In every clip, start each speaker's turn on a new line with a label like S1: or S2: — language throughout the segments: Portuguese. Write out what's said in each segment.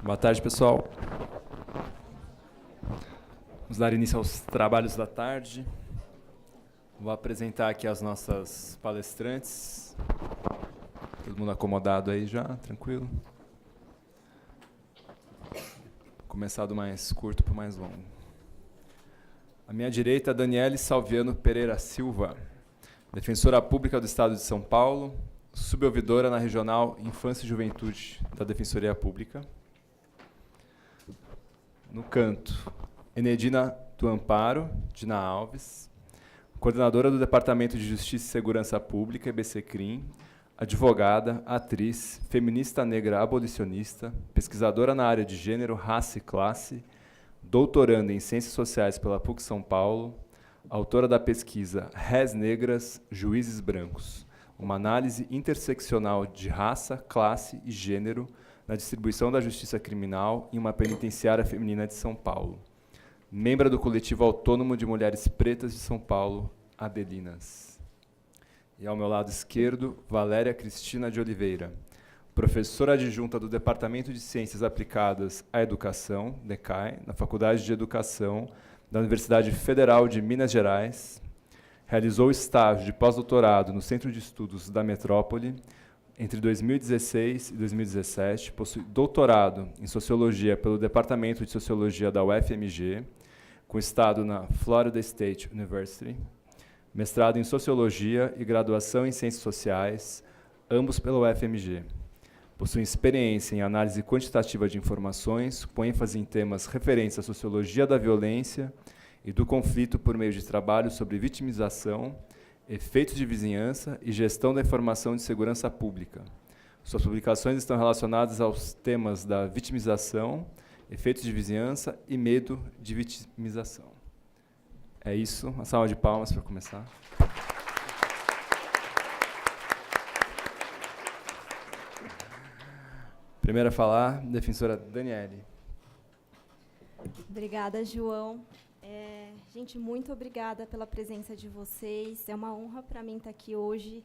S1: Boa tarde, pessoal. Vamos dar início aos trabalhos da tarde. Vou apresentar aqui as nossas palestrantes. Todo mundo acomodado aí já? Tranquilo? Vou começar do mais curto para o mais longo. À minha direita, Daniele Salviano Pereira Silva, defensora pública do Estado de São Paulo, subouvidora na Regional Infância e Juventude da Defensoria Pública. No canto, Enedina do Amparo, Dina Alves, coordenadora do Departamento de Justiça e Segurança Pública, EBC-CRIM, advogada, atriz, feminista negra abolicionista, pesquisadora na área de gênero, raça e classe, doutoranda em Ciências Sociais pela PUC São Paulo, autora da pesquisa Rés Negras, Juízes Brancos, uma análise interseccional de raça, classe e gênero na distribuição da justiça criminal em uma penitenciária feminina de São Paulo. Membro do Coletivo Autônomo de Mulheres Pretas de São Paulo, Adelinas. E ao meu lado esquerdo, Valéria Cristina de Oliveira, professora adjunta do Departamento de Ciências Aplicadas à Educação, DECAE, na Faculdade de Educação da Universidade Federal de Minas Gerais. Realizou estágio de pós-doutorado no Centro de Estudos da Metrópole entre 2016 e 2017. Possui doutorado em Sociologia pelo Departamento de Sociologia da UFMG, com estado na Florida State University. Mestrado em Sociologia e graduação em Ciências Sociais, ambos pela UFMG. Possui experiência em análise quantitativa de informações, com ênfase em temas referentes à sociologia da violência e do conflito por meio de trabalhos sobre vitimização, efeitos de vizinhança e gestão da informação de segurança pública. Suas publicações estão relacionadas aos temas da vitimização, efeitos de vizinhança e medo de vitimização. É isso. Uma salva de palmas para começar. Primeira a falar, defensora Daniele.
S2: Obrigada, João. Gente, muito obrigada pela presença de vocês. É uma honra para mim estar aqui hoje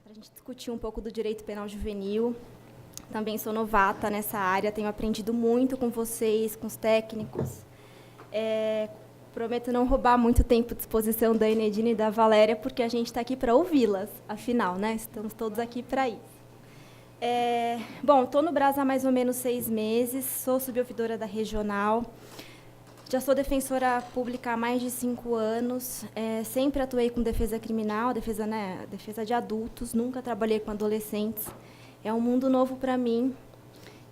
S2: para a gente discutir um pouco do direito penal juvenil. Também sou novata nessa área, tenho aprendido muito com vocês, com os técnicos. Prometo não roubar muito tempo de exposição da Enedina e da Valéria, porque a gente está aqui para ouvi-las, afinal, né? Estamos todos aqui para isso. Bom, estou no Brás há mais ou menos 6 meses, sou subouvidora da Regional, já sou defensora pública há mais de 5 anos, sempre atuei com defesa criminal, defesa de adultos, nunca trabalhei com adolescentes. É um mundo novo para mim.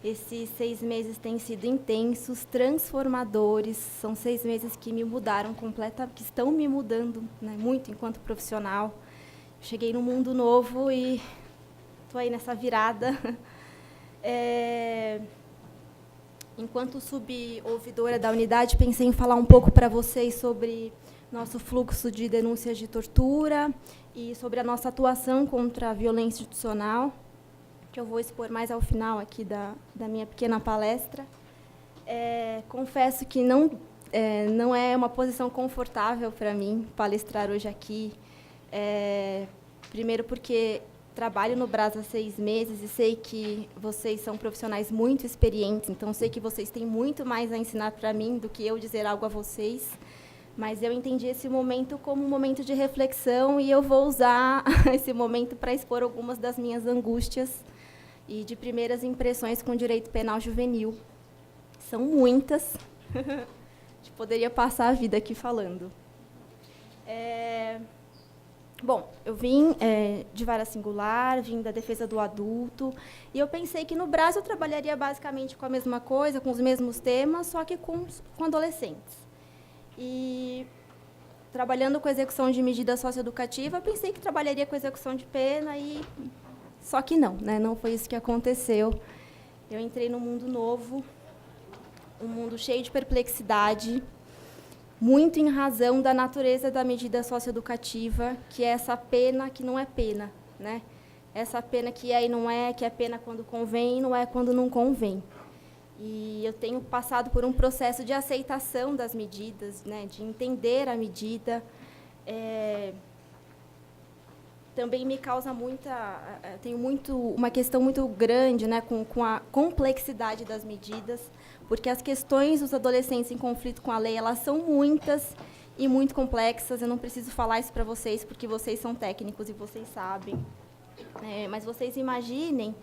S2: Esses 6 meses têm sido intensos, transformadores, são 6 meses que me mudaram completamente, que estão me mudando, né, muito enquanto profissional. Cheguei num mundo novo e estou aí nessa virada. Enquanto subouvidora da unidade, pensei em falar um pouco para vocês sobre nosso fluxo de denúncias de tortura e sobre a nossa atuação contra a violência institucional, que eu vou expor mais ao final aqui da minha pequena palestra. Confesso que não é uma posição confortável para mim palestrar hoje aqui, primeiro porque trabalho no Brás há 6 meses e sei que vocês são profissionais muito experientes, então sei que vocês têm muito mais a ensinar para mim do que eu dizer algo a vocês, mas eu entendi esse momento como um momento de reflexão e eu vou usar esse momento para expor algumas das minhas angústias e de primeiras impressões com o direito penal juvenil. São muitas, a gente poderia passar a vida aqui falando. Bom, eu vim de vara singular, vim da defesa do adulto, e eu pensei que no Brás eu trabalharia basicamente com a mesma coisa, com os mesmos temas, só que com adolescentes. E, trabalhando com execução de medida socioeducativa, eu pensei que trabalharia com execução de pena, só que não, né? Não foi isso que aconteceu. Eu entrei num mundo novo, um mundo cheio de perplexidade, muito em razão da natureza da medida socioeducativa, que é essa pena que não é pena, né? Essa pena que é e não é, que é pena quando convém e não é quando não convém. E eu tenho passado por um processo de aceitação das medidas, né? De entender a medida, também me causa tenho uma questão muito grande, né, com a complexidade das medidas, porque as questões dos adolescentes em conflito com a lei, elas são muitas e muito complexas. Eu não preciso falar isso para vocês, porque vocês são técnicos e vocês sabem. Mas vocês imaginem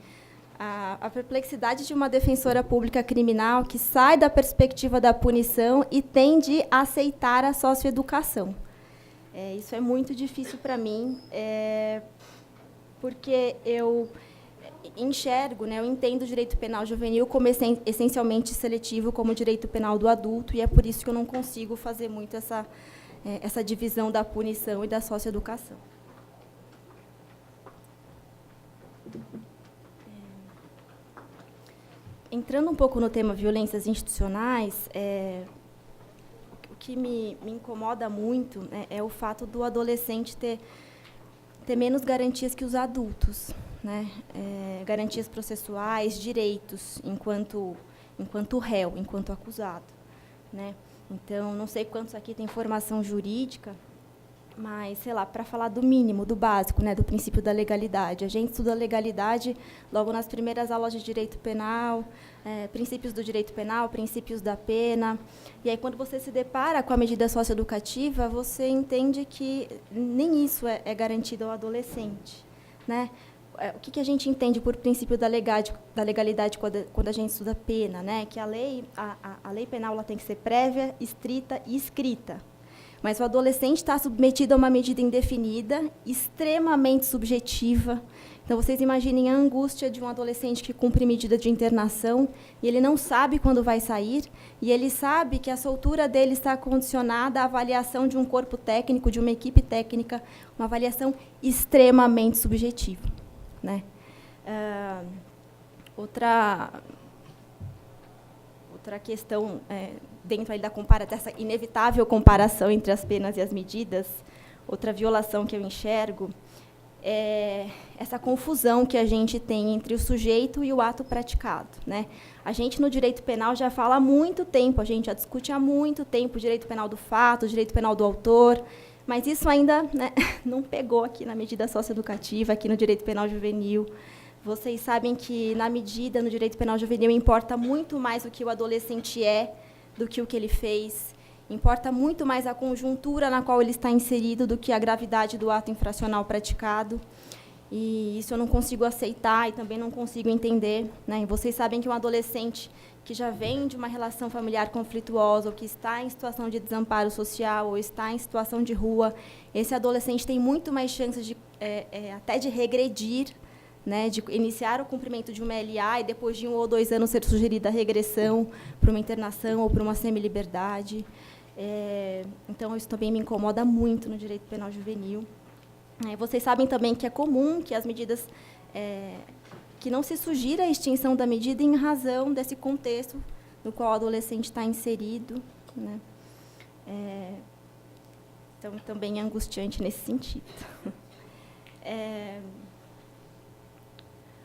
S2: a perplexidade de uma defensora pública criminal que sai da perspectiva da punição e tem de aceitar a socioeducação. Isso é muito difícil para mim, porque eu enxergo, né, eu entendo o direito penal juvenil como essencialmente seletivo, como o direito penal do adulto, e é por isso que eu não consigo fazer muito essa divisão da punição e da socioeducação. Entrando um pouco no tema violências institucionais, o que me incomoda muito, né, é o fato do adolescente ter menos garantias que os adultos, né? Garantias processuais, direitos, enquanto réu, enquanto acusado, né? Então, não sei quantos aqui têm formação jurídica, mas, sei lá, para falar do mínimo, do básico, né, do princípio da legalidade. A gente estuda legalidade logo nas primeiras aulas de direito penal, princípios do direito penal, princípios da pena. E aí, quando você se depara com a medida socioeducativa, você entende que nem isso é garantido ao adolescente, né? O que a gente entende por princípio da legalidade quando a gente estuda pena, né? Que a lei penal ela tem que ser prévia, estrita e escrita. Mas o adolescente está submetido a uma medida indefinida, extremamente subjetiva. Então, vocês imaginem a angústia de um adolescente que cumpre medida de internação e ele não sabe quando vai sair, e ele sabe que a soltura dele está condicionada à avaliação de um corpo técnico, de uma equipe técnica, uma avaliação extremamente subjetiva, né? Outra questão, dentro aí dessa inevitável comparação entre as penas e as medidas, outra violação que eu enxergo é essa confusão que a gente tem entre o sujeito e o ato praticado, né? A gente, no direito penal, já fala há muito tempo, a gente já discute há muito tempo o direito penal do fato, o direito penal do autor, mas isso ainda, né, não pegou aqui na medida socioeducativa, aqui no direito penal juvenil. Vocês sabem que, na medida, no direito penal juvenil, importa muito mais o que o adolescente é do que o que ele fez. Importa muito mais a conjuntura na qual ele está inserido do que a gravidade do ato infracional praticado. E isso eu não consigo aceitar e também não consigo entender, né? E vocês sabem que um adolescente que já vem de uma relação familiar conflituosa, ou que está em situação de desamparo social, ou está em situação de rua, esse adolescente tem muito mais chances até de regredir, né, de iniciar o cumprimento de uma LA e depois de 1 ou 2 anos ser sugerida a regressão para uma internação ou para uma semiliberdade. Então, isso também me incomoda muito no direito penal juvenil. Vocês sabem também que é comum que as medidas, que não se sugira a extinção da medida em razão desse contexto no qual o adolescente está inserido, né? Então, também é angustiante nesse sentido.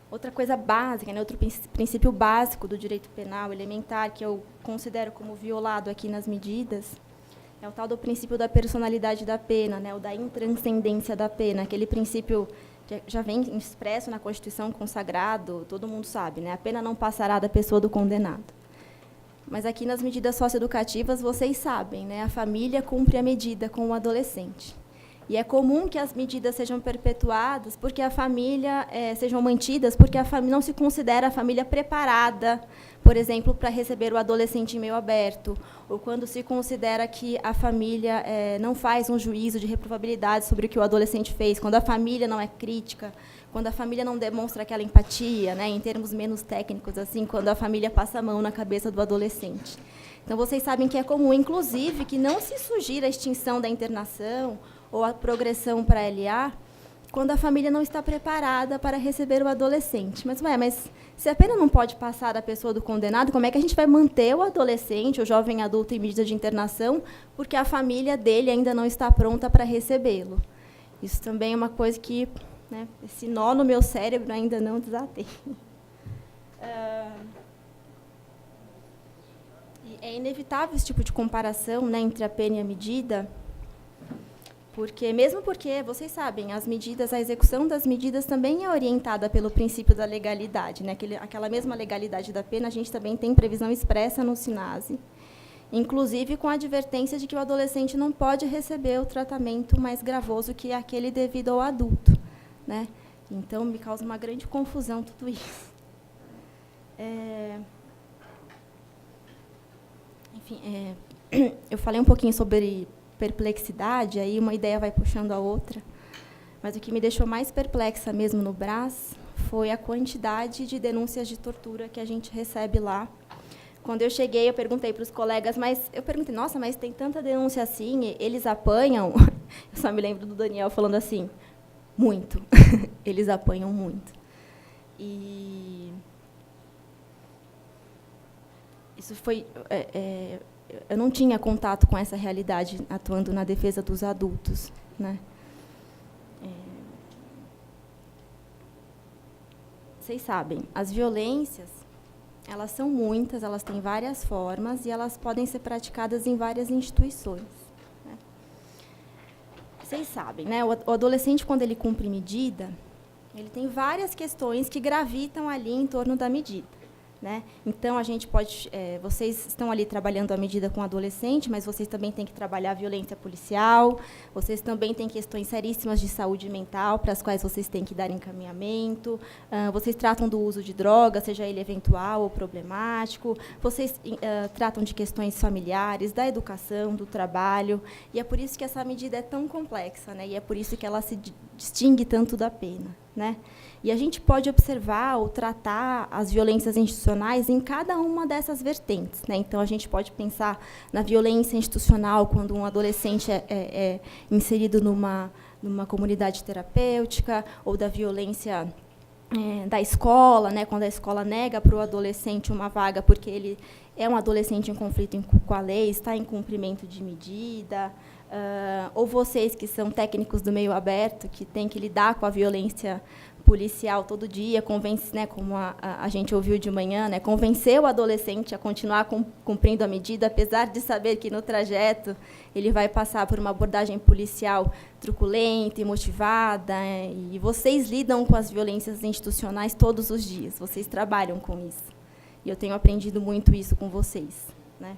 S2: Outra coisa básica, né, outro princípio básico do direito penal elementar, que eu considero como violado aqui nas medidas, é o tal do princípio da personalidade da pena, né, o da intranscendência da pena, aquele princípio que já vem expresso na Constituição, consagrado, todo mundo sabe, né, a pena não passará da pessoa do condenado. Mas aqui nas medidas socioeducativas, vocês sabem, né, a família cumpre a medida com o adolescente. E é comum que as medidas sejam perpetuadas porque a família, sejam mantidas porque a família não se considera a família preparada, por exemplo, para receber o adolescente em meio aberto, ou quando se considera que a família não faz um juízo de reprovabilidade sobre o que o adolescente fez, quando a família não é crítica, quando a família não demonstra aquela empatia, né, em termos menos técnicos, assim, quando a família passa a mão na cabeça do adolescente. Então, vocês sabem que é comum, inclusive, que não se sugira a extinção da internação ou a progressão para a LA, quando a família não está preparada para receber o adolescente. Mas se a pena não pode passar da pessoa do condenado, como é que a gente vai manter o adolescente, o jovem adulto em medida de internação, porque a família dele ainda não está pronta para recebê-lo? Isso também é uma coisa que, né, esse nó no meu cérebro ainda não desatei. É inevitável esse tipo de comparação, né, entre a pena e a medida, Mesmo porque, vocês sabem, as medidas, a execução das medidas também é orientada pelo princípio da legalidade, né? Aquela mesma legalidade da pena, a gente também tem previsão expressa no SINASE, inclusive com a advertência de que o adolescente não pode receber o tratamento mais gravoso que aquele devido ao adulto, né? Então, me causa uma grande confusão tudo isso. Enfim, eu falei um pouquinho sobre perplexidade, aí uma ideia vai puxando a outra, mas o que me deixou mais perplexa mesmo no Brás foi a quantidade de denúncias de tortura que a gente recebe lá. Quando eu cheguei, eu perguntei para os colegas, nossa, mas tem tanta denúncia assim, eles apanham? Eu só me lembro do Daniel falando assim, muito, eles apanham muito. E isso foi... eu não tinha contato com essa realidade atuando na defesa dos adultos, né? Vocês sabem, as violências, elas são muitas, elas têm várias formas e elas podem ser praticadas em várias instituições, né? Vocês sabem, né? O adolescente, quando ele cumpre medida, ele tem várias questões que gravitam ali em torno da medida, né? Então, a gente pode... vocês estão ali trabalhando a medida com o adolescente, mas vocês também têm que trabalhar a violência policial, vocês também têm questões seríssimas de saúde mental, para as quais vocês têm que dar encaminhamento, vocês tratam do uso de drogas, seja ele eventual ou problemático, vocês tratam de questões familiares, da educação, do trabalho, e é por isso que essa medida é tão complexa, né? E é por isso que ela se distingue tanto da pena, né? E a gente pode observar ou tratar as violências institucionais em cada uma dessas vertentes, né? Então, a gente pode pensar na violência institucional, quando um adolescente é inserido numa comunidade terapêutica, ou da violência da escola, né? Quando a escola nega para o adolescente uma vaga porque ele é um adolescente em conflito com a lei, está em cumprimento de medida, ou vocês que são técnicos do meio aberto, que têm que lidar com a violência policial todo dia, convence, né, como a gente ouviu de manhã, né, convencer o adolescente a continuar cumprindo a medida, apesar de saber que no trajeto ele vai passar por uma abordagem policial truculenta e motivada, né, e vocês lidam com as violências institucionais todos os dias, vocês trabalham com isso. E eu tenho aprendido muito isso com vocês, né.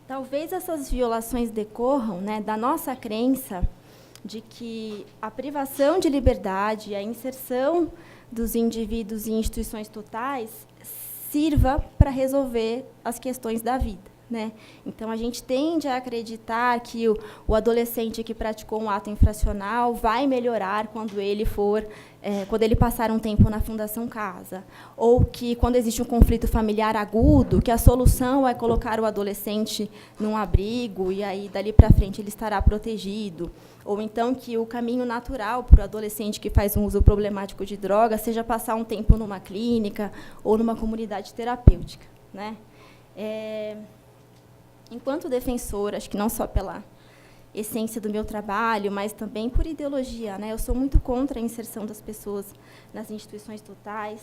S2: Talvez essas violações decorram, né, da nossa crença de que a privação de liberdade, a inserção dos indivíduos em instituições totais sirva para resolver as questões da vida, né? Então, a gente tende a acreditar que o adolescente que praticou um ato infracional vai melhorar quando ele passar um tempo na Fundação Casa, ou que, quando existe um conflito familiar agudo, que a solução é colocar o adolescente num abrigo e aí, dali para frente, ele estará protegido. Ou então que o caminho natural para o adolescente que faz um uso problemático de drogas seja passar um tempo numa clínica ou numa comunidade terapêutica, né? Enquanto defensora, acho que não só pela essência do meu trabalho, mas também por ideologia, né? Eu sou muito contra a inserção das pessoas nas instituições totais,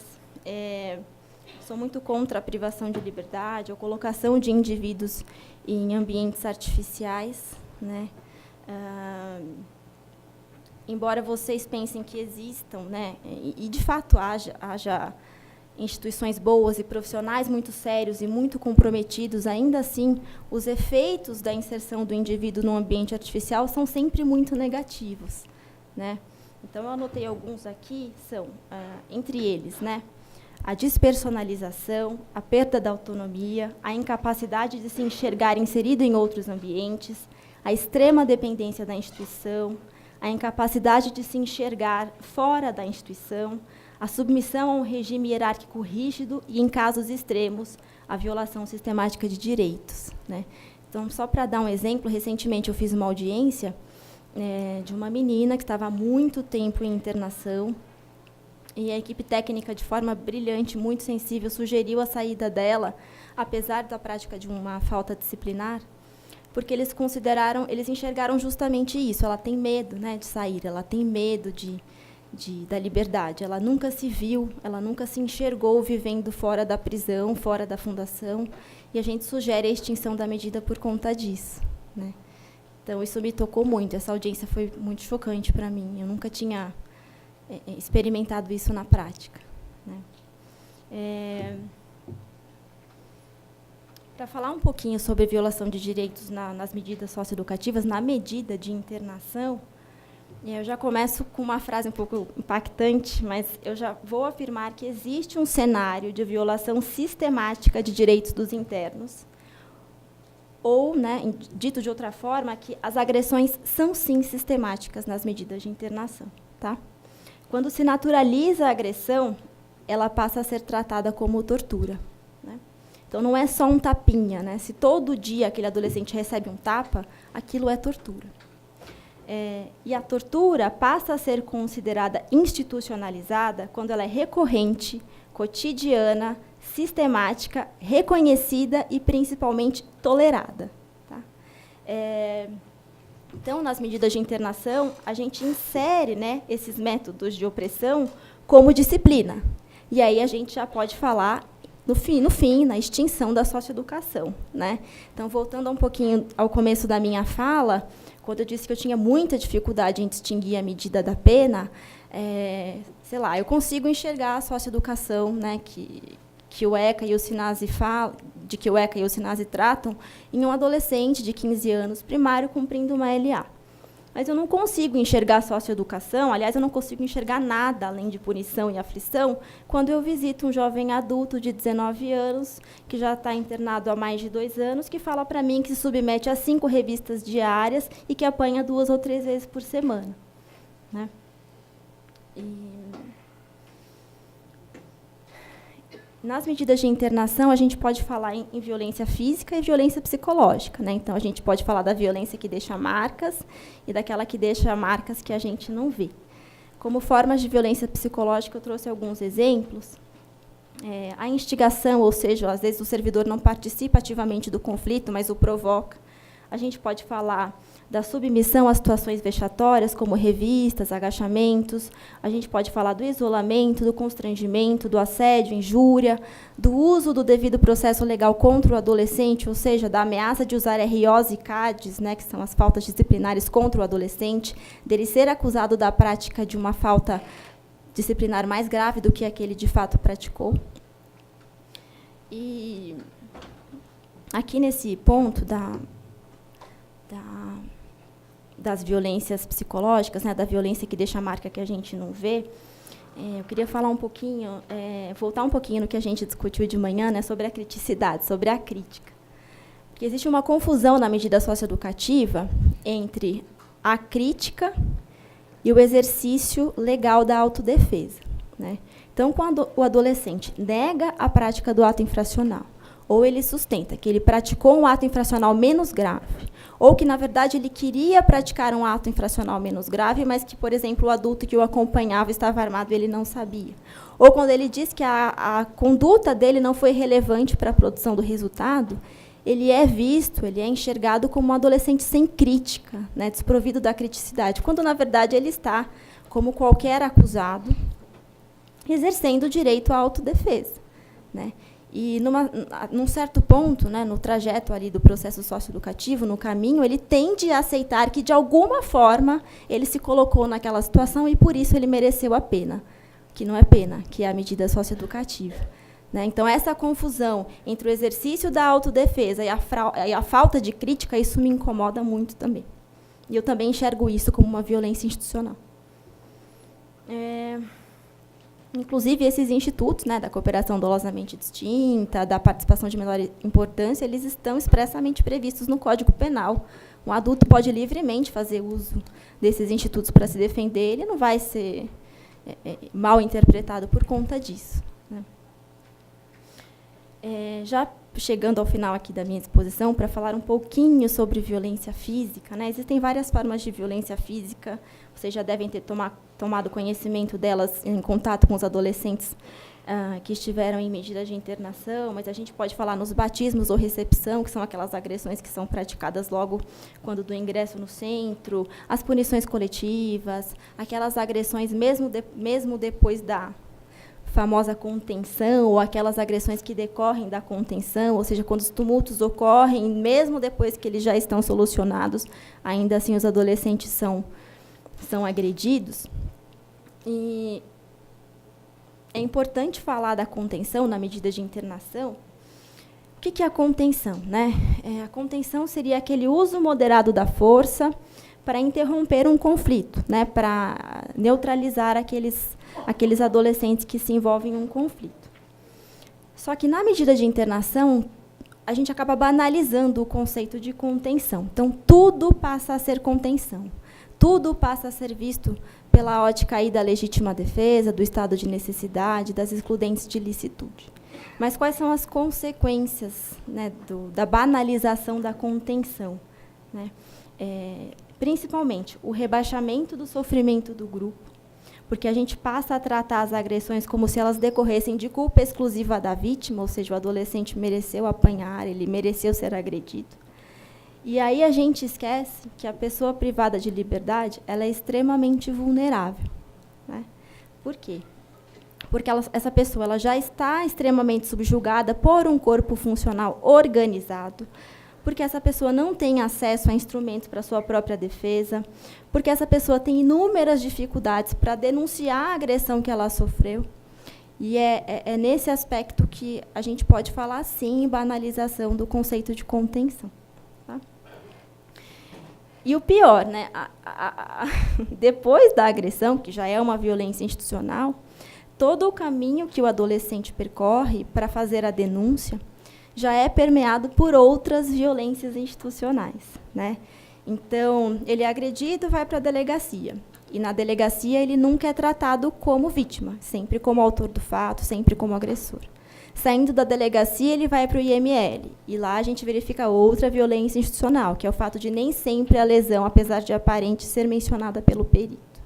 S2: sou muito contra a privação de liberdade, a colocação de indivíduos em ambientes artificiais, né? Embora vocês pensem que existam, né, e de fato haja instituições boas e profissionais muito sérios e muito comprometidos, ainda assim, os efeitos da inserção do indivíduo no ambiente artificial são sempre muito negativos, né? Então, eu anotei alguns aqui, são, entre eles, né, a despersonalização, a perda da autonomia, a incapacidade de se enxergar inserido em outros ambientes, a extrema dependência da instituição, a incapacidade de se enxergar fora da instituição, a submissão a um regime hierárquico rígido e, em casos extremos, a violação sistemática de direitos, né? Então, só para dar um exemplo, recentemente eu fiz uma audiência de uma menina que estava há muito tempo em internação, e a equipe técnica, de forma brilhante, muito sensível, sugeriu a saída dela, apesar da prática de uma falta disciplinar, porque eles enxergaram justamente isso. Ela tem medo, né, de sair, ela tem medo da liberdade. Ela nunca se viu, ela nunca se enxergou vivendo fora da prisão, fora da fundação, e a gente sugere a extinção da medida por conta disso, né? Então, isso me tocou muito. Essa audiência foi muito chocante para mim. Eu nunca tinha experimentado isso na prática, né? Para falar um pouquinho sobre violação de direitos nas medidas socioeducativas, na medida de internação, eu já começo com uma frase um pouco impactante, mas eu já vou afirmar que existe um cenário de violação sistemática de direitos dos internos, ou, né, dito de outra forma, que as agressões são, sim, sistemáticas nas medidas de internação. Tá? Quando se naturaliza a agressão, ela passa a ser tratada como tortura. Né? Então, não é só um tapinha. Né? Se todo dia aquele adolescente recebe um tapa, aquilo é tortura. E a tortura passa a ser considerada institucionalizada quando ela é recorrente, cotidiana, sistemática, reconhecida e, principalmente, tolerada. Tá? Então, nas medidas de internação, a gente insere, né, esses métodos de opressão como disciplina. E aí a gente já pode falar, no fim, na extinção da socioeducação. Né? Então, voltando um pouquinho ao começo da minha fala, quando eu disse que eu tinha muita dificuldade em distinguir a medida da pena, sei lá, eu consigo enxergar a socioeducação, né, que o ECA e o SINASE de que o ECA e o SINASE tratam, em um adolescente de 15 anos, primário, cumprindo uma LA. Mas eu não consigo enxergar a socioeducação, aliás, eu não consigo enxergar nada além de punição e aflição, quando eu visito um jovem adulto de 19 anos, que já está internado há mais de 2 anos, que fala para mim que se submete a 5 revistas diárias e que apanha 2 ou 3 vezes por semana. Né? Nas medidas de internação, a gente pode falar em violência física e violência psicológica. Né? Então, a gente pode falar da violência que deixa marcas e daquela que deixa marcas que a gente não vê. Como formas de violência psicológica, eu trouxe alguns exemplos. A instigação, ou seja, às vezes o servidor não participa ativamente do conflito, mas o provoca. A gente pode falar da submissão a situações vexatórias, como revistas, agachamentos. A gente pode falar do isolamento, do constrangimento, do assédio, injúria, do uso do devido processo legal contra o adolescente, ou seja, da ameaça de usar ROs e CADs, né, que são as faltas disciplinares contra o adolescente, dele ser acusado da prática de uma falta disciplinar mais grave do que aquele de fato praticou. E aqui nesse ponto das violências psicológicas, né, da violência que deixa a marca que a gente não vê, eu queria falar um pouquinho, voltar um pouquinho no que a gente discutiu de manhã, né, sobre a criticidade, sobre a crítica. Porque existe uma confusão na medida socioeducativa entre a crítica e o exercício legal da autodefesa. Né? Então, quando o adolescente nega a prática do ato infracional, ou ele sustenta que ele praticou um ato infracional menos grave, ou que, na verdade, ele queria praticar um ato infracional menos grave, mas que, por exemplo, o adulto que o acompanhava estava armado e ele não sabia. Ou quando ele diz que a conduta dele não foi relevante para a produção do resultado, ele é visto, ele é enxergado como um adolescente sem crítica, né, desprovido da criticidade, quando, na verdade, ele está, como qualquer acusado, exercendo o direito à autodefesa. Né? E, num certo ponto, né, no trajeto ali do processo socioeducativo, no caminho, ele tende a aceitar que, de alguma forma, ele se colocou naquela situação e, por isso, ele mereceu a pena, que não é pena, que é a medida socioeducativa. Né? Então, essa confusão entre o exercício da autodefesa e a falta de crítica, isso me incomoda muito também. E eu também enxergo isso como uma violência institucional. Inclusive, esses institutos, né, da cooperação dolosamente distinta, da participação de menor importância, eles estão expressamente previstos no Código Penal. Um adulto pode livremente fazer uso desses institutos para se defender, ele não vai ser mal interpretado por conta disso. Né? Já chegando ao final aqui da minha exposição, para falar um pouquinho sobre violência física, né, existem várias formas de violência física, vocês já devem ter tomado conhecimento delas em contato com os adolescentes que estiveram em medida de internação, mas a gente pode falar nos batismos ou recepção, que são aquelas agressões que são praticadas logo quando do ingresso no centro, as punições coletivas, aquelas agressões mesmo depois da famosa contenção, ou aquelas agressões que decorrem da contenção, ou seja, quando os tumultos ocorrem, mesmo depois que eles já estão solucionados, ainda assim os adolescentes são agredidos. E é importante falar da contenção na medida de internação. O que é a contenção, né? A contenção seria aquele uso moderado da força para interromper um conflito, né? Para neutralizar aqueles adolescentes que se envolvem em um conflito. Só que, na medida de internação, a gente acaba banalizando o conceito de contenção. Então, tudo passa a ser contenção. Tudo passa a ser visto pela ótica aí da legítima defesa, do estado de necessidade, das excludentes de licitude. Mas quais são as consequências, né, da banalização da contenção, né? Principalmente, o rebaixamento do sofrimento do grupo, porque a gente passa a tratar as agressões como se elas decorressem de culpa exclusiva da vítima, ou seja, o adolescente mereceu apanhar, ele mereceu ser agredido. E aí a gente esquece que a pessoa privada de liberdade ela é extremamente vulnerável, né? Por quê? Porque essa pessoa ela já está extremamente subjugada por um corpo funcional organizado, porque essa pessoa não tem acesso a instrumentos para sua própria defesa, porque essa pessoa tem inúmeras dificuldades para denunciar a agressão que ela sofreu. E é nesse aspecto que a gente pode falar, sim, em banalização do conceito de contenção. Tá? E o pior, né, depois da agressão, que já é uma violência institucional, todo o caminho que o adolescente percorre para fazer a denúncia já é permeado por outras violências institucionais, né? Então, ele é agredido, vai para a delegacia. E, na delegacia, ele nunca é tratado como vítima, sempre como autor do fato, sempre como agressor. Saindo da delegacia, ele vai para o IML. E lá a gente verifica outra violência institucional, que é o fato de nem sempre a lesão, apesar de aparente, ser mencionada pelo perito.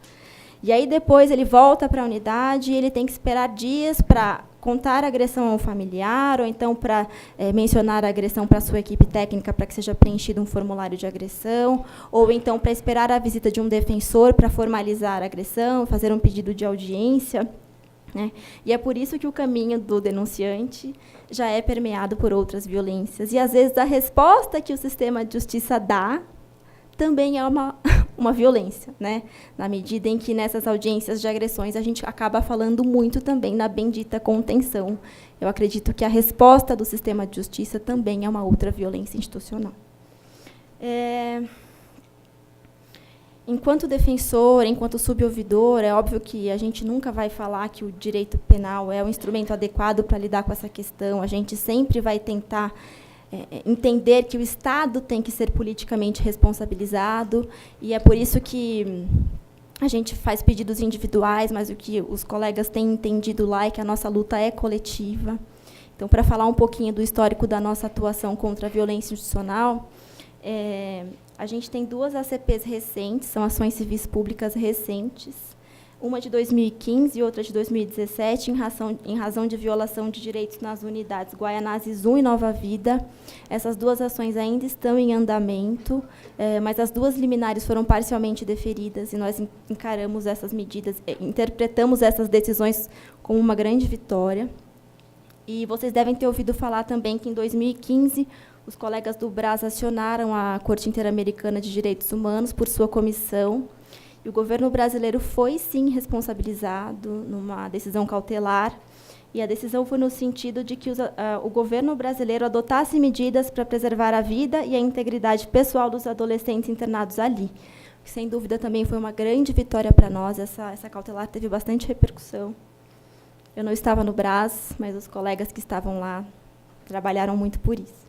S2: E aí, depois, ele volta para a unidade e ele tem que esperar dias para contar a agressão ao familiar, ou então para mencionar a agressão para a sua equipe técnica para que seja preenchido um formulário de agressão, ou então para esperar a visita de um defensor para formalizar a agressão, fazer um pedido de audiência, né? E é por isso que o caminho do denunciante já é permeado por outras violências. E, às vezes, a resposta que o sistema de justiça dá também é uma violência, né? Na medida em que, nessas audiências de agressões, a gente acaba falando muito também na bendita contenção. Eu acredito que a resposta do sistema de justiça também é uma outra violência institucional. Enquanto defensor, enquanto subouvidor, é óbvio que a gente nunca vai falar que o direito penal é o instrumento adequado para lidar com essa questão. A gente sempre vai tentar entender que o Estado tem que ser politicamente responsabilizado, e é por isso que a gente faz pedidos individuais, mas o que os colegas têm entendido lá é que a nossa luta é coletiva. Então, para falar um pouquinho do histórico da nossa atuação contra a violência institucional, a gente tem 2 ACPs recentes, são ações civis públicas recentes, uma de 2015 e outra de 2017, em razão de violação de direitos nas unidades Guaianazes 1 e Nova Vida. Essas 2 ações ainda estão em andamento, mas as 2 liminares foram parcialmente deferidas, e nós encaramos essas medidas, interpretamos essas decisões como uma grande vitória. E vocês devem ter ouvido falar também que, em 2015, os colegas do Brás acionaram a Corte Interamericana de Direitos Humanos por sua comissão. E o governo brasileiro foi, sim, responsabilizado numa decisão cautelar, e a decisão foi no sentido de que o governo brasileiro adotasse medidas para preservar a vida e a integridade pessoal dos adolescentes internados ali, que, sem dúvida, também foi uma grande vitória para nós. Essa cautelar teve bastante repercussão. Eu não estava no Brás, mas os colegas que estavam lá trabalharam muito por isso.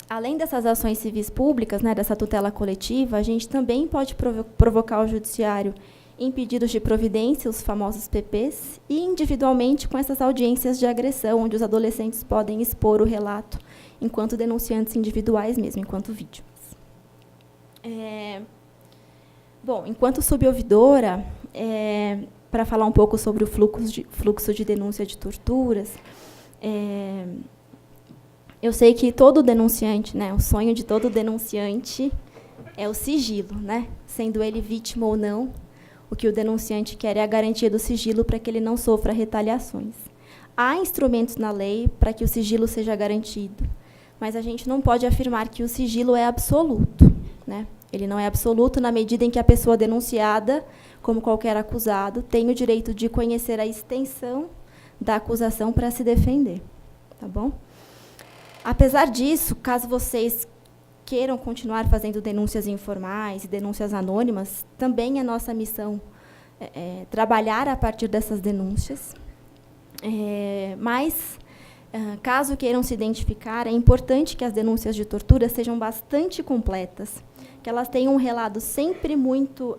S2: Além dessas ações civis públicas, né, dessa tutela coletiva, a gente também pode provocar o judiciário em pedidos de providência, os famosos PPs, e individualmente com essas audiências de agressão, onde os adolescentes podem expor o relato enquanto denunciantes individuais mesmo, enquanto vítimas. Bom, enquanto subouvidora, para falar um pouco sobre o fluxo de denúncia de torturas, eu sei que todo denunciante, né, o sonho de todo denunciante é o sigilo, né? Sendo ele vítima ou não, O que o denunciante quer é a garantia do sigilo para que ele não sofra retaliações. Há instrumentos na lei para que o sigilo seja garantido, mas a gente não pode afirmar que o sigilo é absoluto, né? Ele não é absoluto na medida em que a pessoa denunciada, como qualquer acusado, tem o direito de conhecer a extensão da acusação para se defender. Tá bom? Apesar disso, caso vocês queiram continuar fazendo denúncias informais e denúncias anônimas, também é nossa missão trabalhar a partir dessas denúncias. Mas, caso queiram se identificar, é importante que as denúncias de tortura sejam bastante completas, que elas tenham um relato sempre muito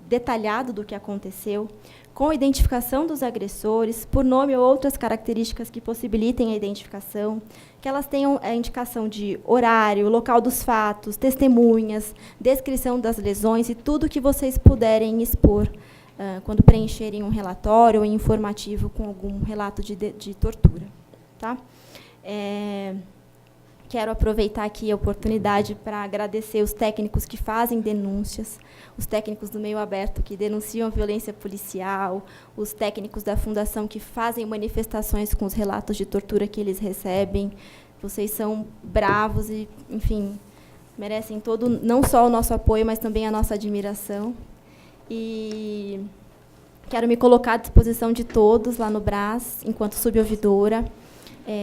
S2: detalhado do que aconteceu, com a identificação dos agressores, por nome ou outras características que possibilitem a identificação, que elas tenham a indicação de horário, local dos fatos, testemunhas, descrição das lesões e tudo que vocês puderem expor quando preencherem um relatório ou informativo com algum relato de tortura. Tá? Quero aproveitar aqui a oportunidade para agradecer os técnicos que fazem denúncias, os técnicos do meio aberto que denunciam a violência policial, os técnicos da Fundação que fazem manifestações com os relatos de tortura que eles recebem. Vocês são bravos e, enfim, merecem não só o nosso apoio, mas também a nossa admiração. E quero me colocar à disposição de todos lá no Brás, enquanto subouvidora.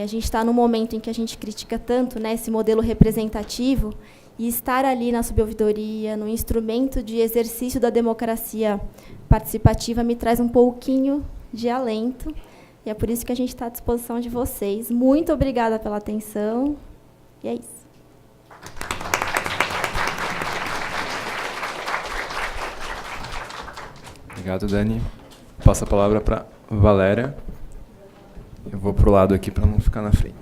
S2: A gente está num momento em que a gente critica tanto, né, esse modelo representativo, e estar ali na subouvidoria, no instrumento de exercício da democracia participativa, me traz um pouquinho de alento, e é por isso que a gente está à disposição de vocês. Muito obrigada pela atenção, e é isso.
S1: Obrigado, Dani. Passo a palavra para Valéria. Eu vou para o lado aqui para não ficar na frente.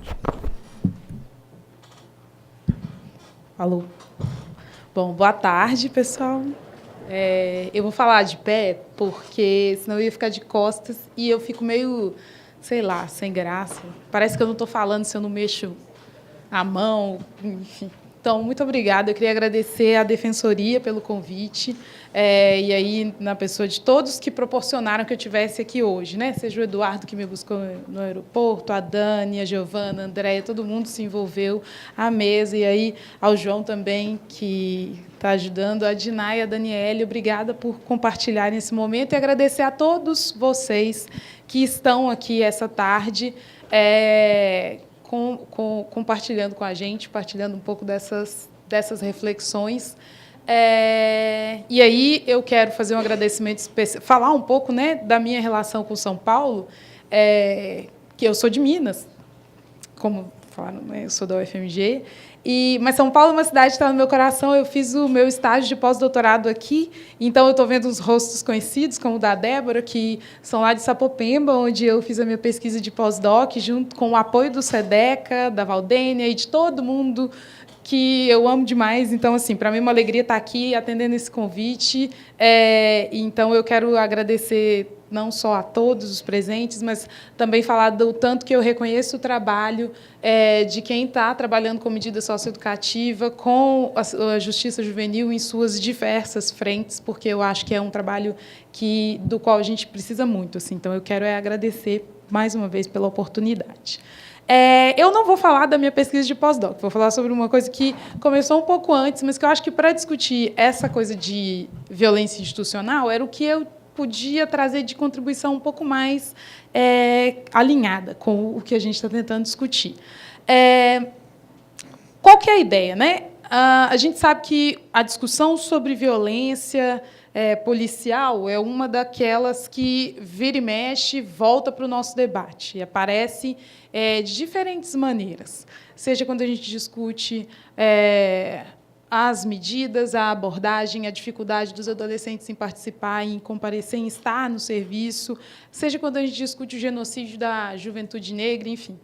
S3: Alô. Bom, boa tarde, pessoal. Eu vou falar de pé, porque senão eu ia ficar de costas e eu fico meio, sei lá, sem graça. Parece que eu não estou falando se eu não mexo a mão, enfim. Então, muito obrigada. Eu queria agradecer à Defensoria pelo convite, e aí na pessoa de todos que proporcionaram que eu estivesse aqui hoje, né? Seja o Eduardo, que me buscou no aeroporto, a Dani, a Giovana, a Andréia, todo mundo se envolveu à mesa, e aí ao João também, que está ajudando, a Diná e a Daniele. Obrigada por compartilharem esse momento e agradecer a todos vocês que estão aqui essa tarde, compartilhando com a gente, partilhando um pouco dessas reflexões. E aí eu quero fazer um agradecimento especial, falar um pouco, né, da minha relação com São Paulo, que eu sou de Minas, como falaram, né, eu sou da UFMG, mas São Paulo é uma cidade que está no meu coração. Eu fiz o meu estágio de pós-doutorado aqui, então eu estou vendo uns rostos conhecidos, como o da Débora, que são lá de Sapopemba, onde eu fiz a minha pesquisa de pós-doc, junto com o apoio do SEDECA, da Valdênia e de todo mundo que eu amo demais. Então, assim, para mim é uma alegria estar aqui atendendo esse convite. Então, eu quero agradecer não só a todos os presentes, mas também falar do tanto que eu reconheço o trabalho de quem está trabalhando com medida socioeducativa, com a justiça juvenil em suas diversas frentes, porque eu acho que é um trabalho do qual a gente precisa muito. Assim. Então, eu quero agradecer mais uma vez pela oportunidade. Eu não vou falar da minha pesquisa de pós-doc, vou falar sobre uma coisa que começou um pouco antes, mas que eu acho que, para discutir essa coisa de violência institucional, era o que eu podia trazer de contribuição um pouco mais alinhada com o que a gente está tentando discutir. Qual que é a ideia, né? A gente sabe que a discussão sobre violência policial é uma daquelas que vira e mexe, volta para o nosso debate e aparece de diferentes maneiras, seja quando a gente discute as medidas, a abordagem, a dificuldade dos adolescentes em participar, em comparecer, em estar no serviço, seja quando a gente discute o genocídio da juventude negra, enfim.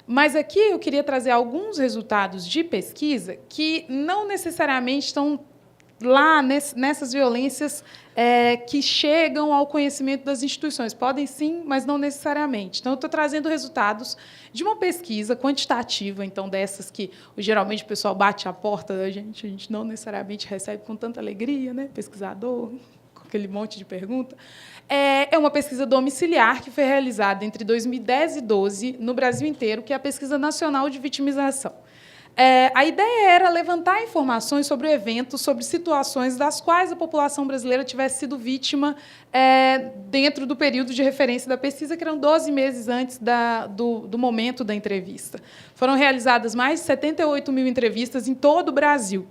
S3: Mas aqui eu queria trazer alguns resultados de pesquisa que não necessariamente estão lá nessas violências que chegam ao conhecimento das instituições. Podem sim, mas não necessariamente. Então, eu estou trazendo resultados de uma pesquisa quantitativa, então, dessas que geralmente o pessoal bate a porta da gente, a gente não necessariamente recebe com tanta alegria, né? Pesquisador, aquele monte de pergunta, é uma pesquisa domiciliar que foi realizada entre 2010 e 2012 no Brasil inteiro, que é a Pesquisa Nacional de Vitimização. A ideia era levantar informações sobre o evento, sobre situações das quais a população brasileira tivesse sido vítima dentro do período de referência da pesquisa, que eram 12 meses antes do momento da entrevista. Foram realizadas mais de 78 mil entrevistas em todo o Brasil.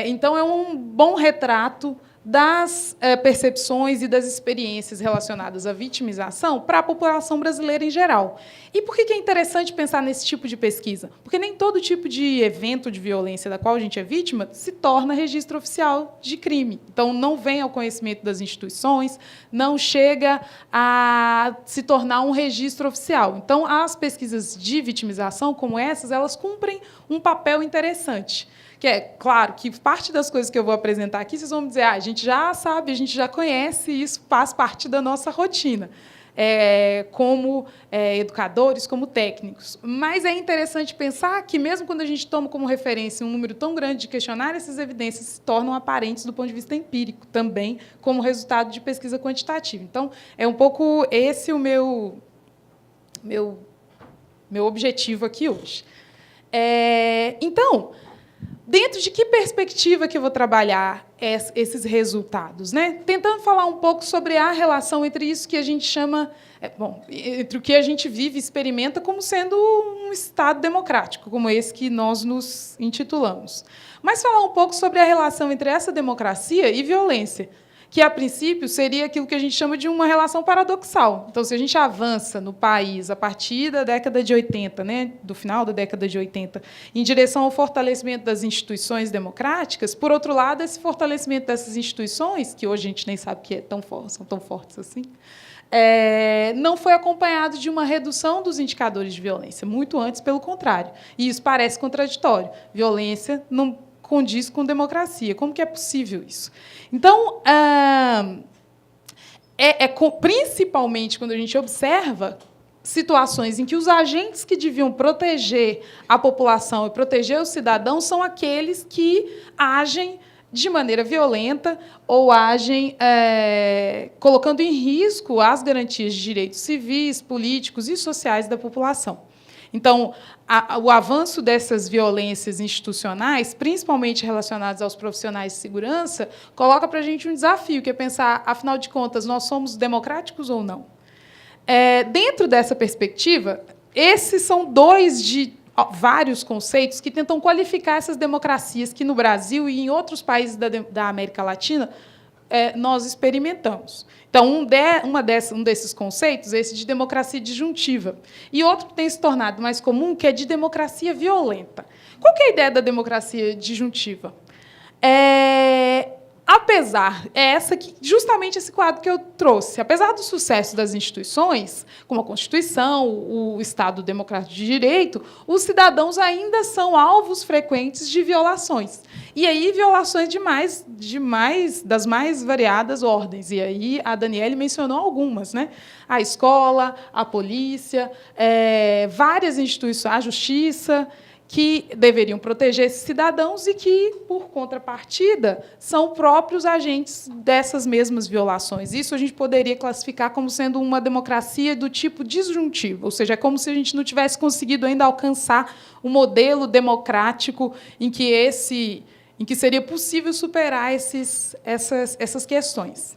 S3: Então, é um bom retrato das percepções e das experiências relacionadas à vitimização para a população brasileira em geral. E por que é interessante pensar nesse tipo de pesquisa? Porque nem todo tipo de evento de violência da qual a gente é vítima se torna registro oficial de crime. Então, não vem ao conhecimento das instituições, não chega a se tornar um registro oficial. Então, as pesquisas de vitimização, como essas, elas cumprem um papel interessante. Que é, claro, que parte das coisas que eu vou apresentar aqui, vocês vão me dizer, a gente já sabe, a gente já conhece, e isso faz parte da nossa rotina, como educadores, como técnicos. Mas é interessante pensar que, mesmo quando a gente toma como referência um número tão grande de questionários, essas evidências se tornam aparentes do ponto de vista empírico, também como resultado de pesquisa quantitativa. Então, é um pouco esse o meu objetivo aqui hoje. Então, dentro de que perspectiva que eu vou trabalhar esses resultados, né? Tentando falar um pouco sobre a relação entre isso que a gente chama, entre o que a gente vive e experimenta como sendo um Estado democrático, como esse que nós nos intitulamos. Mas falar um pouco sobre a relação entre essa democracia e violência, que, a princípio, seria aquilo que a gente chama de uma relação paradoxal. Então, se a gente avança no país a partir da década de 80, né, do final da década de 80, em direção ao fortalecimento das instituições democráticas, por outro lado, esse fortalecimento dessas instituições, que hoje a gente nem sabe que são tão fortes assim, não foi acompanhado de uma redução dos indicadores de violência, muito antes, pelo contrário. E isso parece contraditório. Violência não condiz com democracia. Como que é possível isso? Então, principalmente quando a gente observa situações em que os agentes que deviam proteger a população e proteger os cidadãos são aqueles que agem de maneira violenta ou agem colocando em risco as garantias de direitos civis, políticos e sociais da população. Então, o avanço dessas violências institucionais, principalmente relacionadas aos profissionais de segurança, coloca para a gente um desafio, que é pensar, afinal de contas, nós somos democráticos ou não? Dentro dessa perspectiva, esses são dois de vários conceitos que tentam qualificar essas democracias que, no Brasil e em outros países da América Latina, nós experimentamos. Então, um desses conceitos é esse de democracia disjuntiva. E outro que tem se tornado mais comum, que é de democracia violenta. Qual que é a ideia da democracia disjuntiva? Justamente esse quadro que eu trouxe. Apesar do sucesso das instituições, como a Constituição, o Estado Democrático de Direito, os cidadãos ainda são alvos frequentes de violações. E aí, violações das mais variadas ordens. E aí, a Daniele mencionou algumas, né? A escola, a polícia, várias instituições, a justiça, que deveriam proteger esses cidadãos e que, por contrapartida, são próprios agentes dessas mesmas violações. Isso a gente poderia classificar como sendo uma democracia do tipo disjuntivo, ou seja, é como se a gente não tivesse conseguido ainda alcançar um modelo democrático em que seria possível superar essas questões.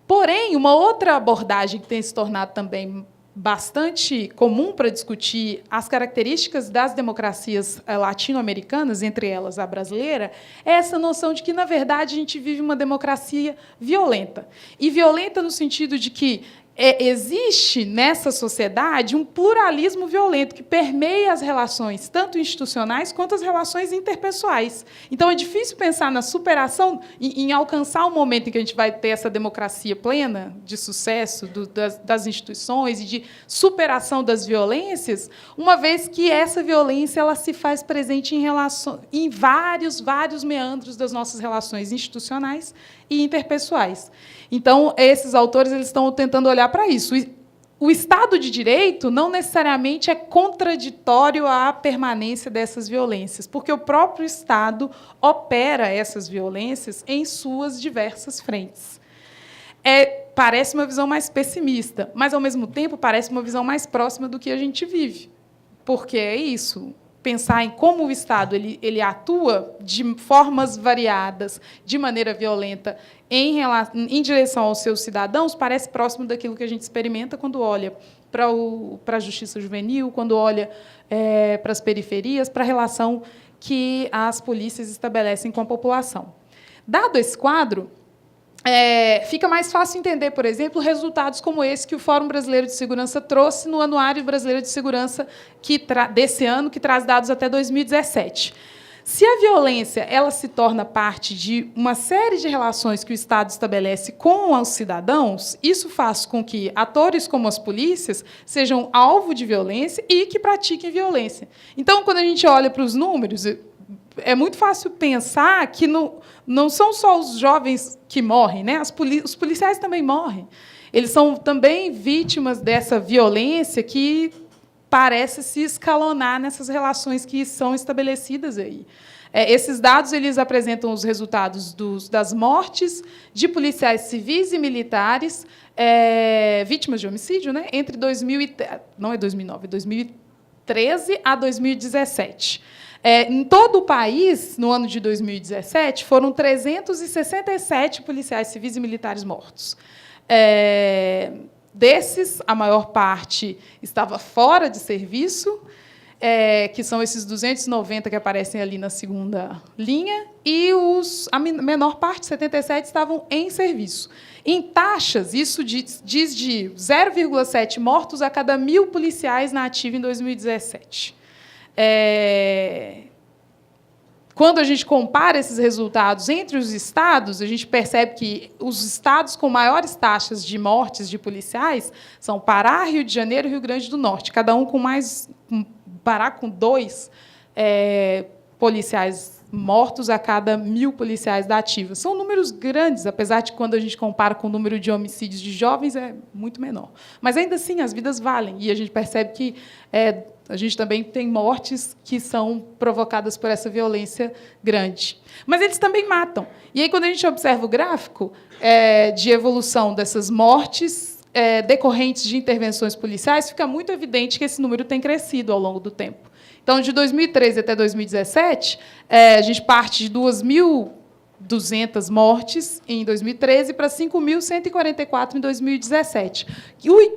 S3: Porém, uma outra abordagem que tem se tornado também bastante comum para discutir as características das democracias latino-americanas, entre elas a brasileira, é essa noção de que, na verdade, a gente vive uma democracia violenta. E violenta no sentido de que existe nessa sociedade um pluralismo violento que permeia as relações, tanto institucionais quanto as relações interpessoais. Então, é difícil pensar na superação, em alcançar um momento em que a gente vai ter essa democracia plena, de sucesso das instituições e de superação das violências, uma vez que essa violência ela se faz presente em vários meandros das nossas relações institucionais e interpessoais. Então, esses autores eles estão tentando olhar para isso. o Estado de Direito não necessariamente é contraditório à permanência dessas violências, porque o próprio Estado opera essas violências em suas diversas frentes. Parece uma visão mais pessimista, mas, ao mesmo tempo, parece uma visão mais próxima do que a gente vive. Porque é isso. Pensar em como o Estado ele atua de formas variadas, de maneira violenta, em direção aos seus cidadãos, parece próximo daquilo que a gente experimenta quando olha para a justiça juvenil, quando olha para as periferias, para a relação que as polícias estabelecem com a população. Dado esse quadro, fica mais fácil entender, por exemplo, resultados como esse que o Fórum Brasileiro de Segurança trouxe no Anuário Brasileiro de Segurança desse ano, que traz dados até 2017. Se a violência ela se torna parte de uma série de relações que o Estado estabelece com os cidadãos, isso faz com que atores como as polícias sejam alvo de violência e que pratiquem violência. Então, quando a gente olha para os números, é muito fácil pensar que não são só os jovens que morrem, né? Os policiais também morrem. Eles são também vítimas dessa violência que parece se escalonar nessas relações que são estabelecidas aí. Esses dados eles apresentam os resultados das mortes de policiais civis e militares vítimas de homicídio, né? Entre 2013 a 2017. Em todo o país, no ano de 2017, foram 367 policiais civis e militares mortos. Desses, a maior parte estava fora de serviço, que são esses 290 que aparecem ali na segunda linha, e a menor parte, 77, estavam em serviço. Em taxas, isso diz de 0,7 mortos a cada 1.000 policiais na ativa em 2017. Quando a gente compara esses resultados entre os estados, a gente percebe que os estados com maiores taxas de mortes de policiais são Pará, Rio de Janeiro e Rio Grande do Norte, cada um Pará com 2 policiais mortos a cada 1.000 policiais da ativa. São números grandes, apesar de, quando a gente compara com o número de homicídios de jovens, é muito menor. Mas, ainda assim, as vidas valem, e a gente percebe que a gente também tem mortes que são provocadas por essa violência grande. Mas eles também matam. E aí, quando a gente observa o gráfico de evolução dessas mortes decorrentes de intervenções policiais, fica muito evidente que esse número tem crescido ao longo do tempo. Então, de 2013 até 2017, a gente parte de 2.200 mortes em 2013 para 5.144 em 2017.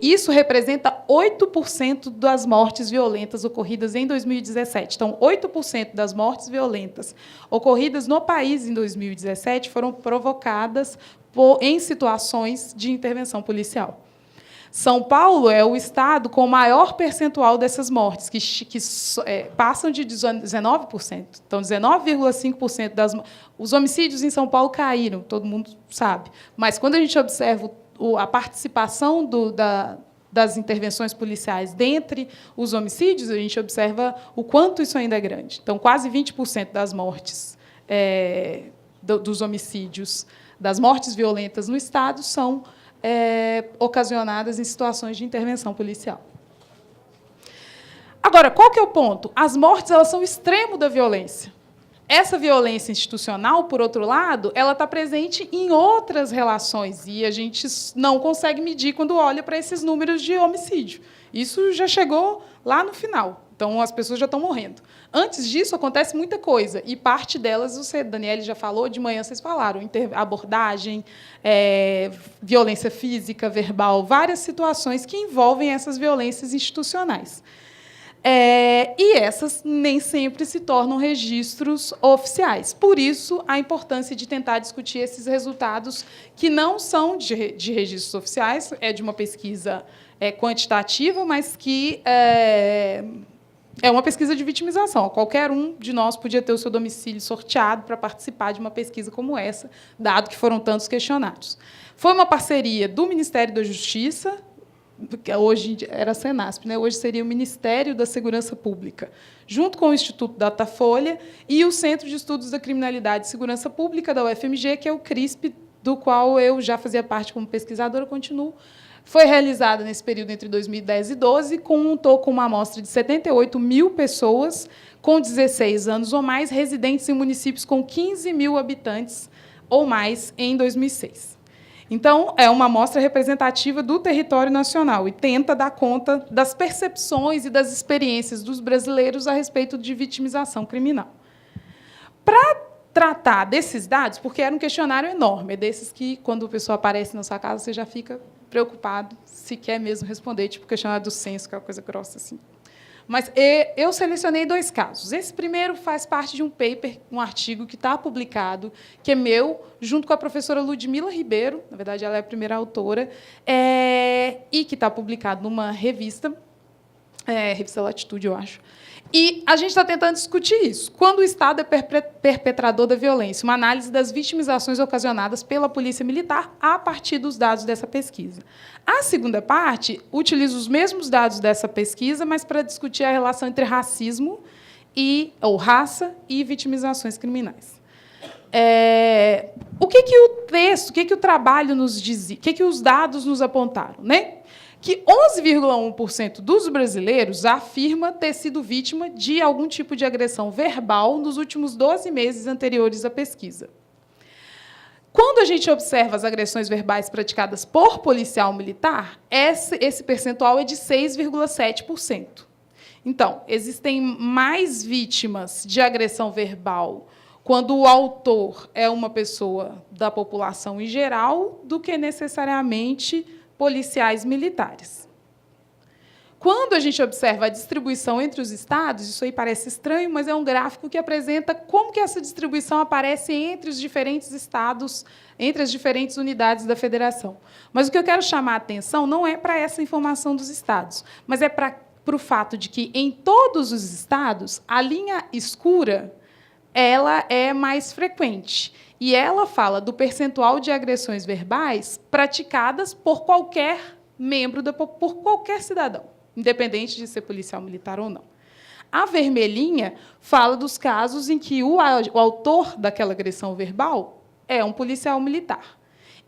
S3: Isso representa 8% das mortes violentas ocorridas em 2017. Então, 8% das mortes violentas ocorridas no país em 2017 foram provocadas em situações de intervenção policial. São Paulo é o estado com o maior percentual dessas mortes, que passam de 19%. Então, 19,5% os homicídios em São Paulo caíram, todo mundo sabe. Mas, quando a gente observa a participação das intervenções policiais dentre os homicídios, a gente observa o quanto isso ainda é grande. Então, quase 20% das mortes dos homicídios, das mortes violentas no estado, são ocasionadas em situações de intervenção policial. Agora, qual que é o ponto? As mortes elas são o extremo da violência. Essa violência institucional, por outro lado, ela está presente em outras relações, e a gente não consegue medir quando olha para esses números de homicídio. Isso já chegou lá no final. Então, as pessoas já estão morrendo. Antes disso, acontece muita coisa, e parte delas, Daniele já falou, de manhã vocês falaram, abordagem, violência física, verbal, várias situações que envolvem essas violências institucionais. E essas nem sempre se tornam registros oficiais. Por isso, a importância de tentar discutir esses resultados, que não são de registros oficiais, de uma pesquisa quantitativa, mas que é uma pesquisa de vitimização. Qualquer um de nós podia ter o seu domicílio sorteado para participar de uma pesquisa como essa, dado que foram tantos questionários. Foi uma parceria do Ministério da Justiça, que hoje era a Senasp, né? Hoje seria o Ministério da Segurança Pública, junto com o Instituto Datafolha e o Centro de Estudos da Criminalidade e Segurança Pública da UFMG, que é o CRISP, do qual eu já fazia parte como pesquisadora, continuo foi realizada nesse período entre 2010 e 2012, contou com uma amostra de 78 mil pessoas com 16 anos ou mais, residentes em municípios com 15 mil habitantes ou mais em 2006. Então, é uma amostra representativa do território nacional e tenta dar conta das percepções e das experiências dos brasileiros a respeito de vitimização criminal. Para tratar desses dados, porque era um questionário enorme, é desses que, quando a pessoa aparece na sua casa, você já fica preocupado se quer mesmo responder, tipo o questionário do censo, que é uma coisa grossa assim. Mas eu selecionei 2 casos. Esse primeiro faz parte de um paper, um artigo que está publicado, que é meu, junto com a professora Ludmila Ribeiro, na verdade, ela é a primeira autora, e que está publicado numa revista, Revista Latitude, eu acho. E a gente está tentando discutir isso. Quando o Estado é perpetrador da violência, uma análise das vitimizações ocasionadas pela Polícia Militar a partir dos dados dessa pesquisa. A segunda parte utiliza os mesmos dados dessa pesquisa, mas para discutir a relação entre racismo ou raça e vitimizações criminais. O que o texto, o que o trabalho nos dizia, o que os dados nos apontaram, né? Que 11,1% dos brasileiros afirma ter sido vítima de algum tipo de agressão verbal nos últimos 12 meses anteriores à pesquisa. Quando a gente observa as agressões verbais praticadas por policial militar, esse percentual é de 6,7%. Então, existem mais vítimas de agressão verbal quando o autor é uma pessoa da população em geral do que necessariamente policiais militares. Quando a gente observa a distribuição entre os estados, isso aí parece estranho, mas é um gráfico que apresenta como que essa distribuição aparece entre os diferentes estados, entre as diferentes unidades da federação. Mas o que eu quero chamar a atenção não é para essa informação dos estados, mas é para o fato de que, em todos os estados, a linha escura ela é mais frequente. E ela fala do percentual de agressões verbais praticadas por qualquer membro, por qualquer cidadão, independente de ser policial militar ou não. A vermelhinha fala dos casos em que o autor daquela agressão verbal é um policial militar.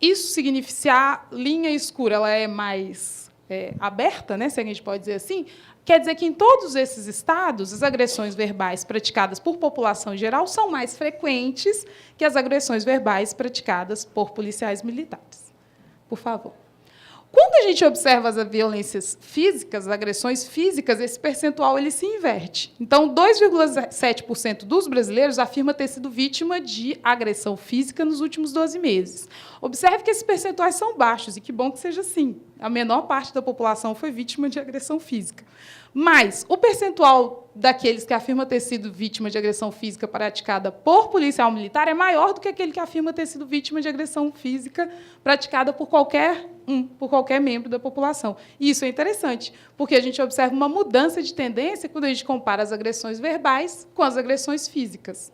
S3: Isso significa, se a linha escura ela é mais aberta, né, se a gente pode dizer assim, quer dizer que, em todos esses estados, as agressões verbais praticadas por população em geral são mais frequentes que as agressões verbais praticadas por policiais militares. Por favor. Quando a gente observa as violências físicas, as agressões físicas, esse percentual ele se inverte. Então, 2,7% dos brasileiros afirma ter sido vítima de agressão física nos últimos 12 meses. Observe que esses percentuais são baixos, e que bom que seja assim. A menor parte da população foi vítima de agressão física. Mas o percentual daqueles que afirma ter sido vítima de agressão física praticada por policial militar é maior do que aquele que afirma ter sido vítima de agressão física praticada por qualquer membro da população. E isso é interessante, porque a gente observa uma mudança de tendência quando a gente compara as agressões verbais com as agressões físicas.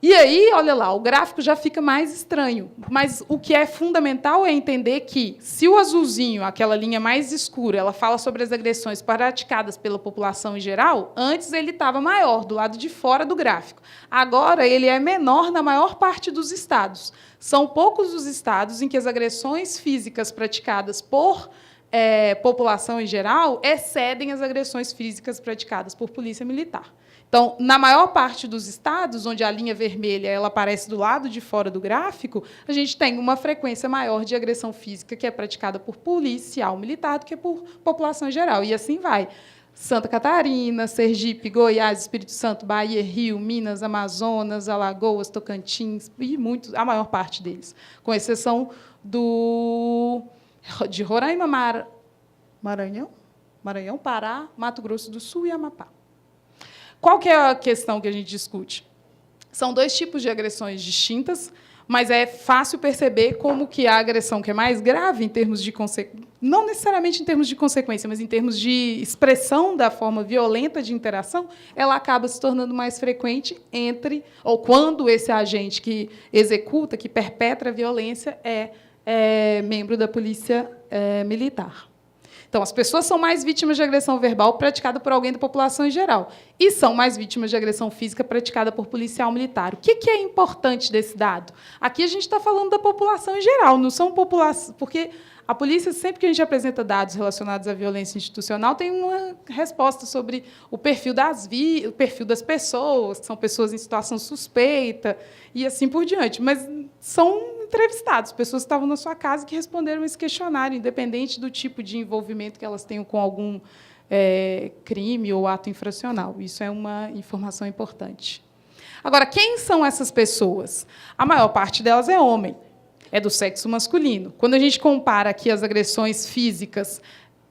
S3: E aí, olha lá, o gráfico já fica mais estranho. Mas o que é fundamental é entender que, se o azulzinho, aquela linha mais escura, ela fala sobre as agressões praticadas pela população em geral, antes ele estava maior, do lado de fora do gráfico. Agora, ele é menor na maior parte dos estados. São poucos os estados em que as agressões físicas praticadas por população em geral excedem as agressões físicas praticadas por polícia militar. Então, na maior parte dos estados, onde a linha vermelha ela aparece do lado de fora do gráfico, a gente tem uma frequência maior de agressão física que é praticada por policial militar do que por população em geral. E assim vai. Santa Catarina, Sergipe, Goiás, Espírito Santo, Bahia, Rio, Minas, Amazonas, Alagoas, Tocantins, e a maior parte deles, com exceção de Roraima, Maranhão, Pará, Mato Grosso do Sul e Amapá. Qual que é a questão que a gente discute? São 2 tipos de agressões distintas, mas é fácil perceber como que a agressão que é mais grave em termos de não necessariamente em termos de consequência, mas em termos de expressão da forma violenta de interação, ela acaba se tornando mais frequente quando esse agente que executa, que perpetra a violência é membro da polícia militar. Então, as pessoas são mais vítimas de agressão verbal praticada por alguém da população em geral e são mais vítimas de agressão física praticada por policial militar. O que é importante desse dado? Aqui a gente está falando da população em geral, não são populações, porque A polícia, sempre que a gente apresenta dados relacionados à violência institucional, tem uma resposta sobre o perfil das pessoas, que são pessoas em situação suspeita, e assim por diante. Mas são entrevistados, pessoas que estavam na sua casa que responderam esse questionário, independente do tipo de envolvimento que elas tenham com algum crime ou ato infracional. Isso é uma informação importante. Agora, quem são essas pessoas? A maior parte delas é homem, é do sexo masculino. Quando a gente compara aqui as agressões físicas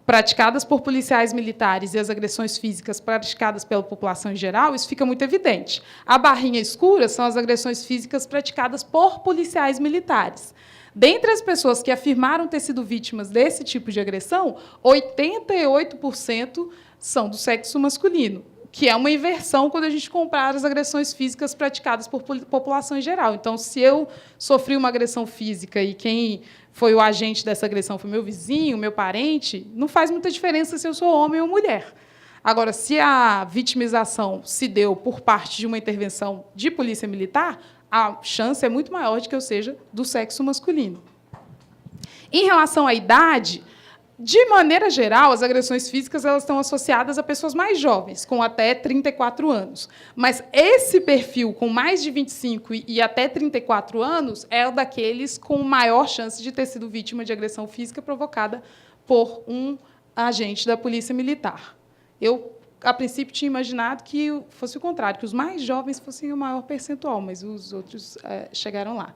S3: praticadas por policiais militares e as agressões físicas praticadas pela população em geral, isso fica muito evidente. A barrinha escura são as agressões físicas praticadas por policiais militares. Dentre as pessoas que afirmaram ter sido vítimas desse tipo de agressão, 88% são do sexo masculino, que é uma inversão quando a gente compara as agressões físicas praticadas por população em geral. Então, se eu sofri uma agressão física e quem foi o agente dessa agressão foi meu vizinho, meu parente, não faz muita diferença se eu sou homem ou mulher. Agora, se a vitimização se deu por parte de uma intervenção de polícia militar, a chance é muito maior de que eu seja do sexo masculino. Em relação à idade, de maneira geral, as agressões físicas elas estão associadas a pessoas mais jovens, com até 34 anos. Mas esse perfil, com mais de 25 e até 34 anos, é o daqueles com maior chance de ter sido vítima de agressão física provocada por um agente da Polícia Militar. Eu, a princípio, tinha imaginado que fosse o contrário, que os mais jovens fossem o maior percentual, mas os outros chegaram lá.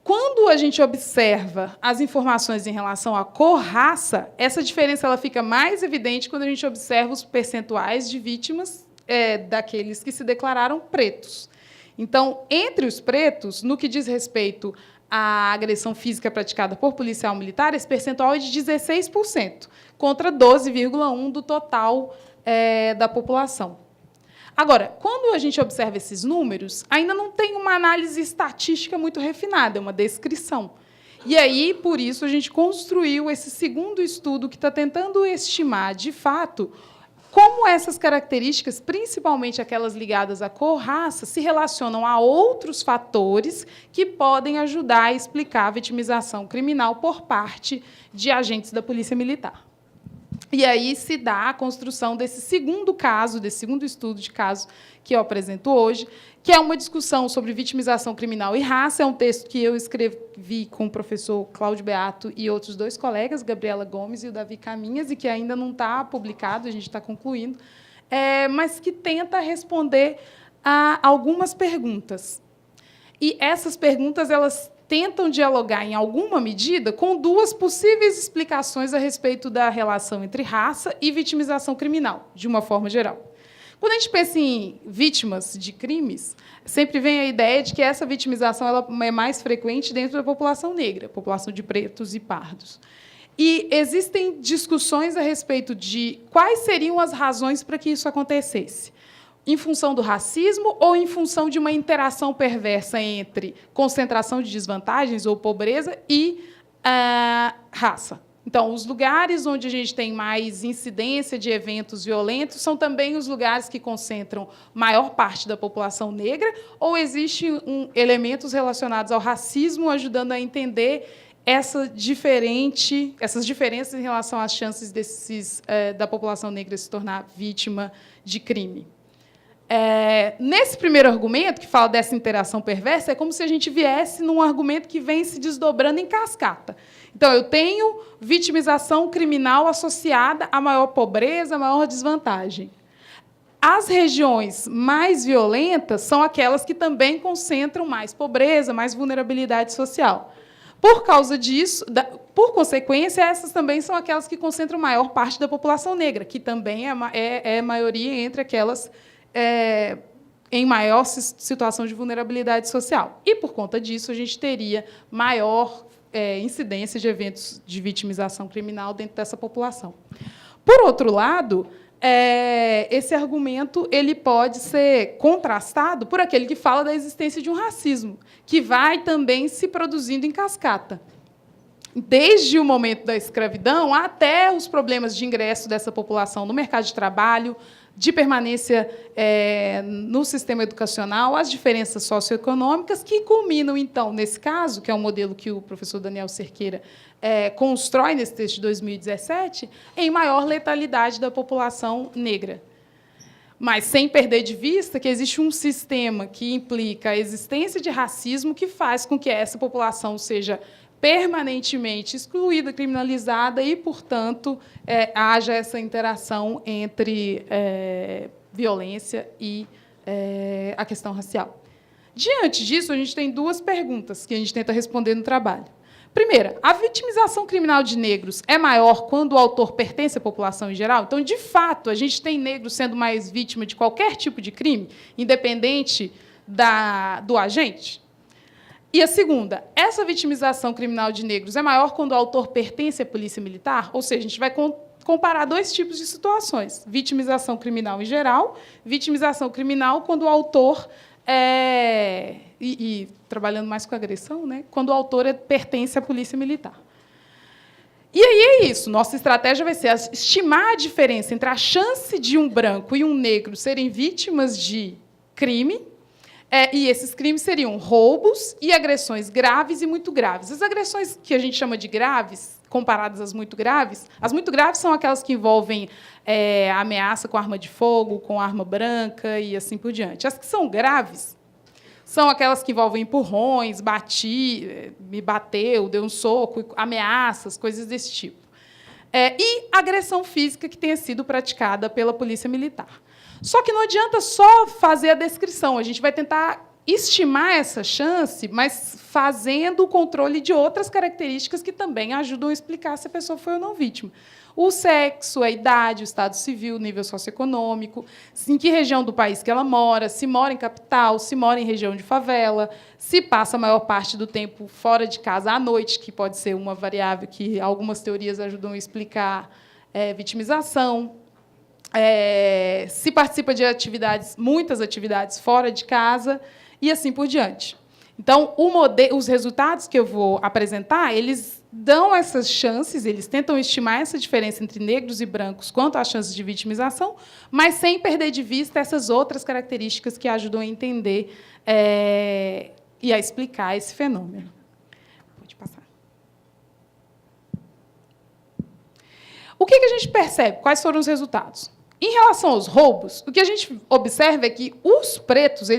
S3: Quando a gente observa as informações em relação à cor, raça, essa diferença ela fica mais evidente quando a gente observa os percentuais de vítimas daqueles que se declararam pretos. Então, entre os pretos, no que diz respeito à agressão física praticada por policial militar, esse percentual é de 16%, contra 12,1% do total da população. Agora, quando a gente observa esses números, ainda não tem uma análise estatística muito refinada, é uma descrição. E aí, por isso, a gente construiu esse segundo estudo que está tentando estimar, de fato, como essas características, principalmente aquelas ligadas à cor, raça, se relacionam a outros fatores que podem ajudar a explicar a vitimização criminal por parte de agentes da Polícia Militar. E aí se dá a construção desse segundo caso, desse segundo estudo de caso que eu apresento hoje, que é uma discussão sobre vitimização criminal e raça. É um texto que eu escrevi com o professor Cláudio Beato e outros dois colegas, Gabriela Gomes e o Davi Caminhas, e que ainda não está publicado, a gente está concluindo, mas que tenta responder a algumas perguntas. E essas perguntas elas tentam dialogar, em alguma medida, com duas possíveis explicações a respeito da relação entre raça e vitimização criminal, de uma forma geral. Quando a gente pensa em vítimas de crimes, sempre vem a ideia de que essa vitimização ela é mais frequente dentro da população negra, população de pretos e pardos. E existem discussões a respeito de quais seriam as razões para que isso acontecesse. Em função do racismo ou em função de uma interação perversa entre concentração de desvantagens ou pobreza e raça. Então, os lugares onde a gente tem mais incidência de eventos violentos são também os lugares que concentram maior parte da população negra, ou existem elementos relacionados ao racismo ajudando a entender essas diferenças em relação às chances da população negra se tornar vítima de crime. Nesse primeiro argumento, que fala dessa interação perversa, é como se a gente viesse num argumento que vem se desdobrando em cascata. Então, eu tenho vitimização criminal associada a maior pobreza, a maior desvantagem. As regiões mais violentas são aquelas que também concentram mais pobreza, mais vulnerabilidade social. Por causa disso, por consequência, essas também são aquelas que concentram maior parte da população negra, que também é maioria entre aquelas em maior situação de vulnerabilidade social. E, por conta disso, a gente teria maior incidência de eventos de vitimização criminal dentro dessa população. Por outro lado, esse argumento ele pode ser contrastado por aquele que fala da existência de um racismo, que vai também se produzindo em cascata. Desde o momento da escravidão até os problemas de ingresso dessa população no mercado de trabalho, de permanência no sistema educacional, as diferenças socioeconômicas, que culminam, então, nesse caso, que é um modelo que o professor Daniel Cerqueira constrói nesse texto de 2017, em maior letalidade da população negra. Mas sem perder de vista que existe um sistema que implica a existência de racismo que faz com que essa população seja permanentemente excluída, criminalizada e, portanto, haja essa interação entre violência e a questão racial. Diante disso, a gente tem duas perguntas que a gente tenta responder no trabalho. Primeira, a vitimização criminal de negros é maior quando o autor pertence à população em geral? Então, de fato, a gente tem negros sendo mais vítima de qualquer tipo de crime, independente do agente? E a segunda, essa vitimização criminal de negros é maior quando o autor pertence à polícia militar? Ou seja, a gente vai comparar dois tipos de situações. Vitimização criminal em geral, vitimização criminal quando o autor trabalhando mais com agressão, né, quando o autor pertence à polícia militar. E aí é isso. Nossa estratégia vai ser estimar a diferença entre a chance de um branco e um negro serem vítimas de crime, e esses crimes seriam roubos e agressões graves e muito graves. As agressões que a gente chama de graves, comparadas às muito graves são aquelas que envolvem ameaça com arma de fogo, com arma branca e assim por diante. As que são graves são aquelas que envolvem empurrões, me bateu, deu um soco, ameaças, coisas desse tipo. E agressão física que tenha sido praticada pela polícia militar. Só que não adianta só fazer a descrição, a gente vai tentar estimar essa chance, mas fazendo o controle de outras características que também ajudam a explicar se a pessoa foi ou não vítima. O sexo, a idade, o estado civil, o nível socioeconômico, em que região do país que ela mora, se mora em capital, se mora em região de favela, se passa a maior parte do tempo fora de casa à noite, que pode ser uma variável que algumas teorias ajudam a explicar vitimização. Se participa de muitas atividades fora de casa e assim por diante. Então, os resultados que eu vou apresentar, eles dão essas chances, eles tentam estimar essa diferença entre negros e brancos quanto às chances de vitimização, mas sem perder de vista essas outras características que ajudam a entender e a explicar esse fenômeno. Pode passar. O que a gente percebe? Quais foram os resultados? Em relação aos roubos, o que a gente observa é que os pretos,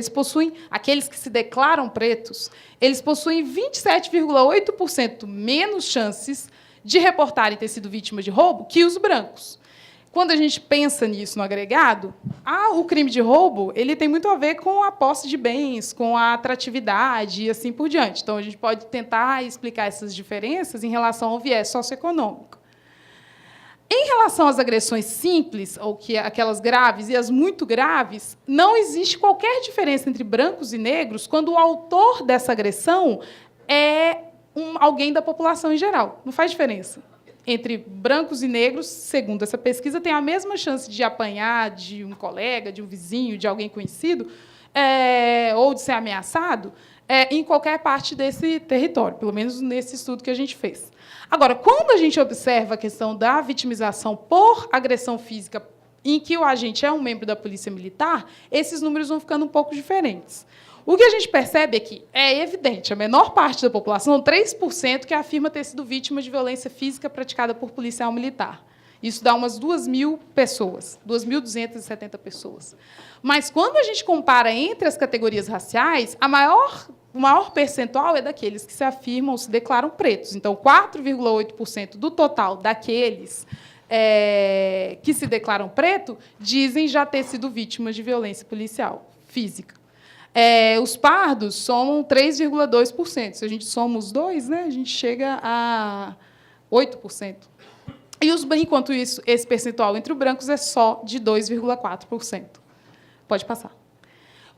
S3: aqueles que se declaram pretos, eles possuem 27,8% menos chances de reportarem ter sido vítima de roubo que os brancos. Quando a gente pensa nisso no agregado, o crime de roubo ele tem muito a ver com a posse de bens, com a atratividade e assim por diante. Então, a gente pode tentar explicar essas diferenças em relação ao viés socioeconômico. Em relação às agressões simples, ou aquelas graves e as muito graves, não existe qualquer diferença entre brancos e negros quando o autor dessa agressão é alguém da população em geral. Não faz diferença. Entre brancos e negros, segundo essa pesquisa, tem a mesma chance de apanhar de um colega, de um vizinho, de alguém conhecido, ou de ser ameaçado, em qualquer parte desse território, pelo menos nesse estudo que a gente fez. Agora, quando a gente observa a questão da vitimização por agressão física, em que o agente é um membro da polícia militar, esses números vão ficando um pouco diferentes. O que a gente percebe é que é evidente, a menor parte da população, 3%, que afirma ter sido vítima de violência física praticada por policial militar. Isso dá umas 2.000 pessoas, 2.270 pessoas. Mas, quando a gente compara entre as categorias raciais, o maior percentual é daqueles que se afirmam, se declaram pretos. Então, 4,8% do total daqueles que se declaram preto dizem já ter sido vítimas de violência policial física. Os pardos somam 3,2%. Se a gente soma os dois, né, a gente chega a 8%. Enquanto isso, esse percentual entre os brancos é só de 2,4%. Pode passar.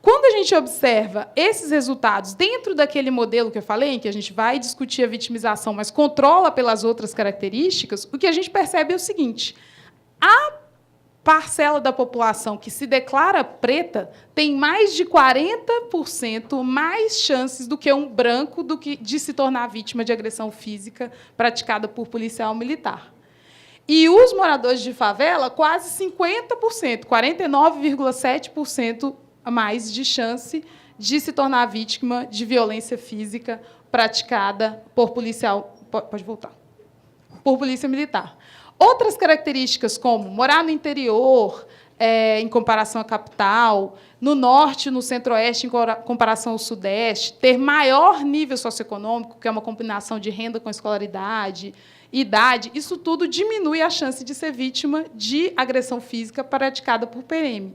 S3: Quando a gente observa esses resultados dentro daquele modelo que eu falei, em que a gente vai discutir a vitimização, mas controla pelas outras características, o que a gente percebe é o seguinte: a parcela da população que se declara preta tem mais de 40% mais chances do que um branco de se tornar vítima de agressão física praticada por policial militar. E os moradores de favela, quase 50%, 49,7% a mais de chance de se tornar vítima de violência física praticada por policial... Pode voltar. Por polícia militar. Outras características, como morar no interior, em comparação à capital, no norte, no centro-oeste, em comparação ao sudeste, ter maior nível socioeconômico, que é uma combinação de renda com escolaridade, idade, isso tudo diminui a chance de ser vítima de agressão física praticada por PM.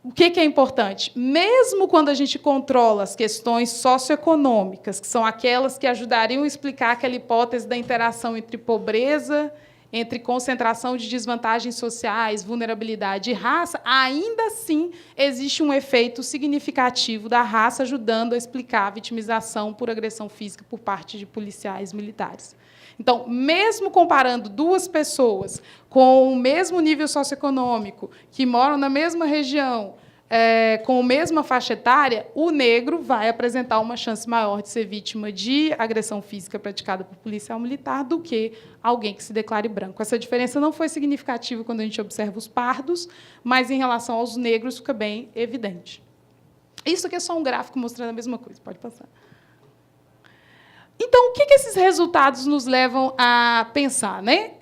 S3: O que é importante? Mesmo quando a gente controla as questões socioeconômicas, que são aquelas que ajudariam a explicar aquela hipótese da interação entre pobreza, entre concentração de desvantagens sociais, vulnerabilidade e raça, ainda assim existe um efeito significativo da raça ajudando a explicar a vitimização por agressão física por parte de policiais militares. Então, mesmo comparando duas pessoas com o mesmo nível socioeconômico, que moram na mesma região, com a mesma faixa etária, o negro vai apresentar uma chance maior de ser vítima de agressão física praticada por policial militar do que alguém que se declare branco. Essa diferença não foi significativa quando a gente observa os pardos, mas, em relação aos negros, fica bem evidente. Isso aqui é só um gráfico mostrando a mesma coisa. Pode passar. Então, o que esses resultados nos levam a pensar, né?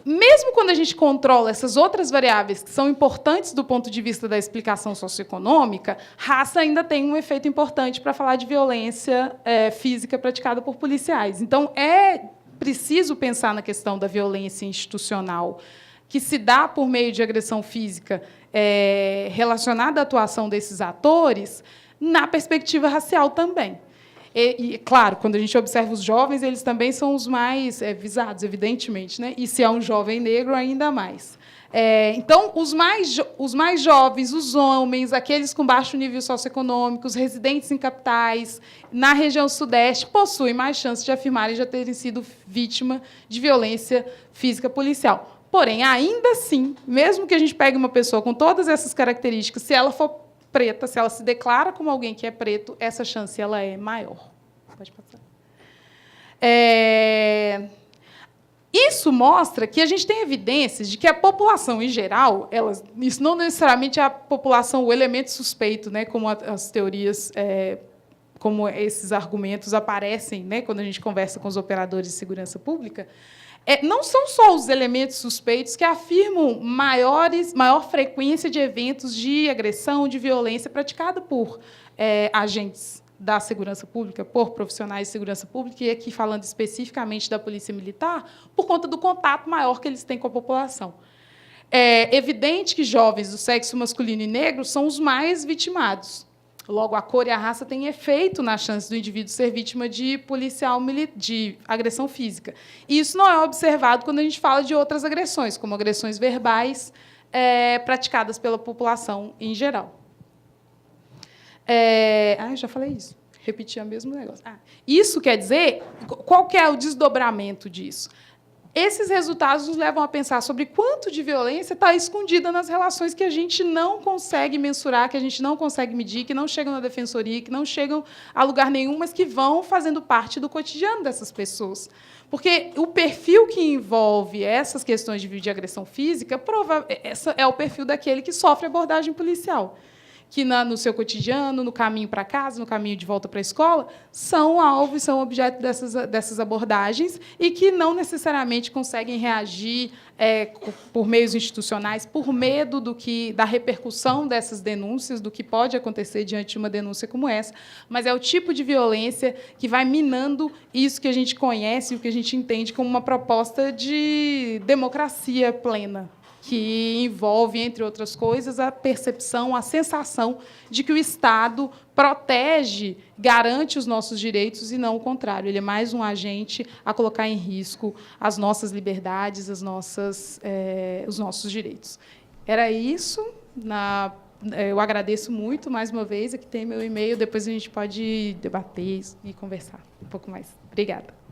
S3: Mesmo quando a gente controla essas outras variáveis que são importantes do ponto de vista da explicação socioeconômica, raça ainda tem um efeito importante para falar de violência física praticada por policiais. Então, é preciso pensar na questão da violência institucional que se dá por meio de agressão física relacionada à atuação desses atores na perspectiva racial também. E, claro, quando a gente observa os jovens, eles também são os mais visados, evidentemente, né? E se é um jovem negro, ainda mais. Então, os mais jovens, os homens, aqueles com baixo nível socioeconômico, os residentes em capitais, na região sudeste, possuem mais chances de afirmarem já terem sido vítima de violência física policial. Porém, ainda assim, mesmo que a gente pegue uma pessoa com todas essas características, se ela for preta, se ela se declara como alguém que é preto, essa chance ela é maior. Pode passar. Isso mostra que a gente tem evidências de que a população, em geral, isso não necessariamente é a população, o elemento suspeito, né, como as teorias, como esses argumentos aparecem, né, quando a gente conversa com os operadores de segurança pública, não são só os elementos suspeitos que afirmam maior frequência de eventos de agressão, de violência praticada por agentes da segurança pública, por profissionais de segurança pública, e aqui falando especificamente da Polícia Militar, por conta do contato maior que eles têm com a população. É evidente que jovens do sexo masculino e negro são os mais vitimados. Logo, a cor e a raça têm efeito na chance do indivíduo ser vítima de de agressão física. E isso não é observado quando a gente fala de outras agressões, como agressões verbais praticadas pela população em geral. Eu já falei isso. Repeti o mesmo negócio. Isso quer dizer, qual que é o desdobramento disso? Esses resultados nos levam a pensar sobre quanto de violência está escondida nas relações que a gente não consegue mensurar, que a gente não consegue medir, que não chegam na defensoria, que não chegam a lugar nenhum, mas que vão fazendo parte do cotidiano dessas pessoas. Porque o perfil que envolve essas questões de agressão física é o perfil daquele que sofre abordagem policial, que no seu cotidiano, no caminho para casa, no caminho de volta para a escola, são alvo e são objeto dessas abordagens e que não necessariamente conseguem reagir por meios institucionais, por medo da repercussão dessas denúncias, do que pode acontecer diante de uma denúncia como essa, mas é o tipo de violência que vai minando isso que a gente conhece, o que a gente entende como uma proposta de democracia plena, que envolve, entre outras coisas, a percepção, a sensação de que o Estado protege, garante os nossos direitos e não o contrário. Ele é mais um agente a colocar em risco as nossas liberdades, os nossos direitos. Era isso. Eu agradeço muito, mais uma vez. Aqui tem meu e-mail, depois a gente pode debater e conversar um pouco mais. Obrigada.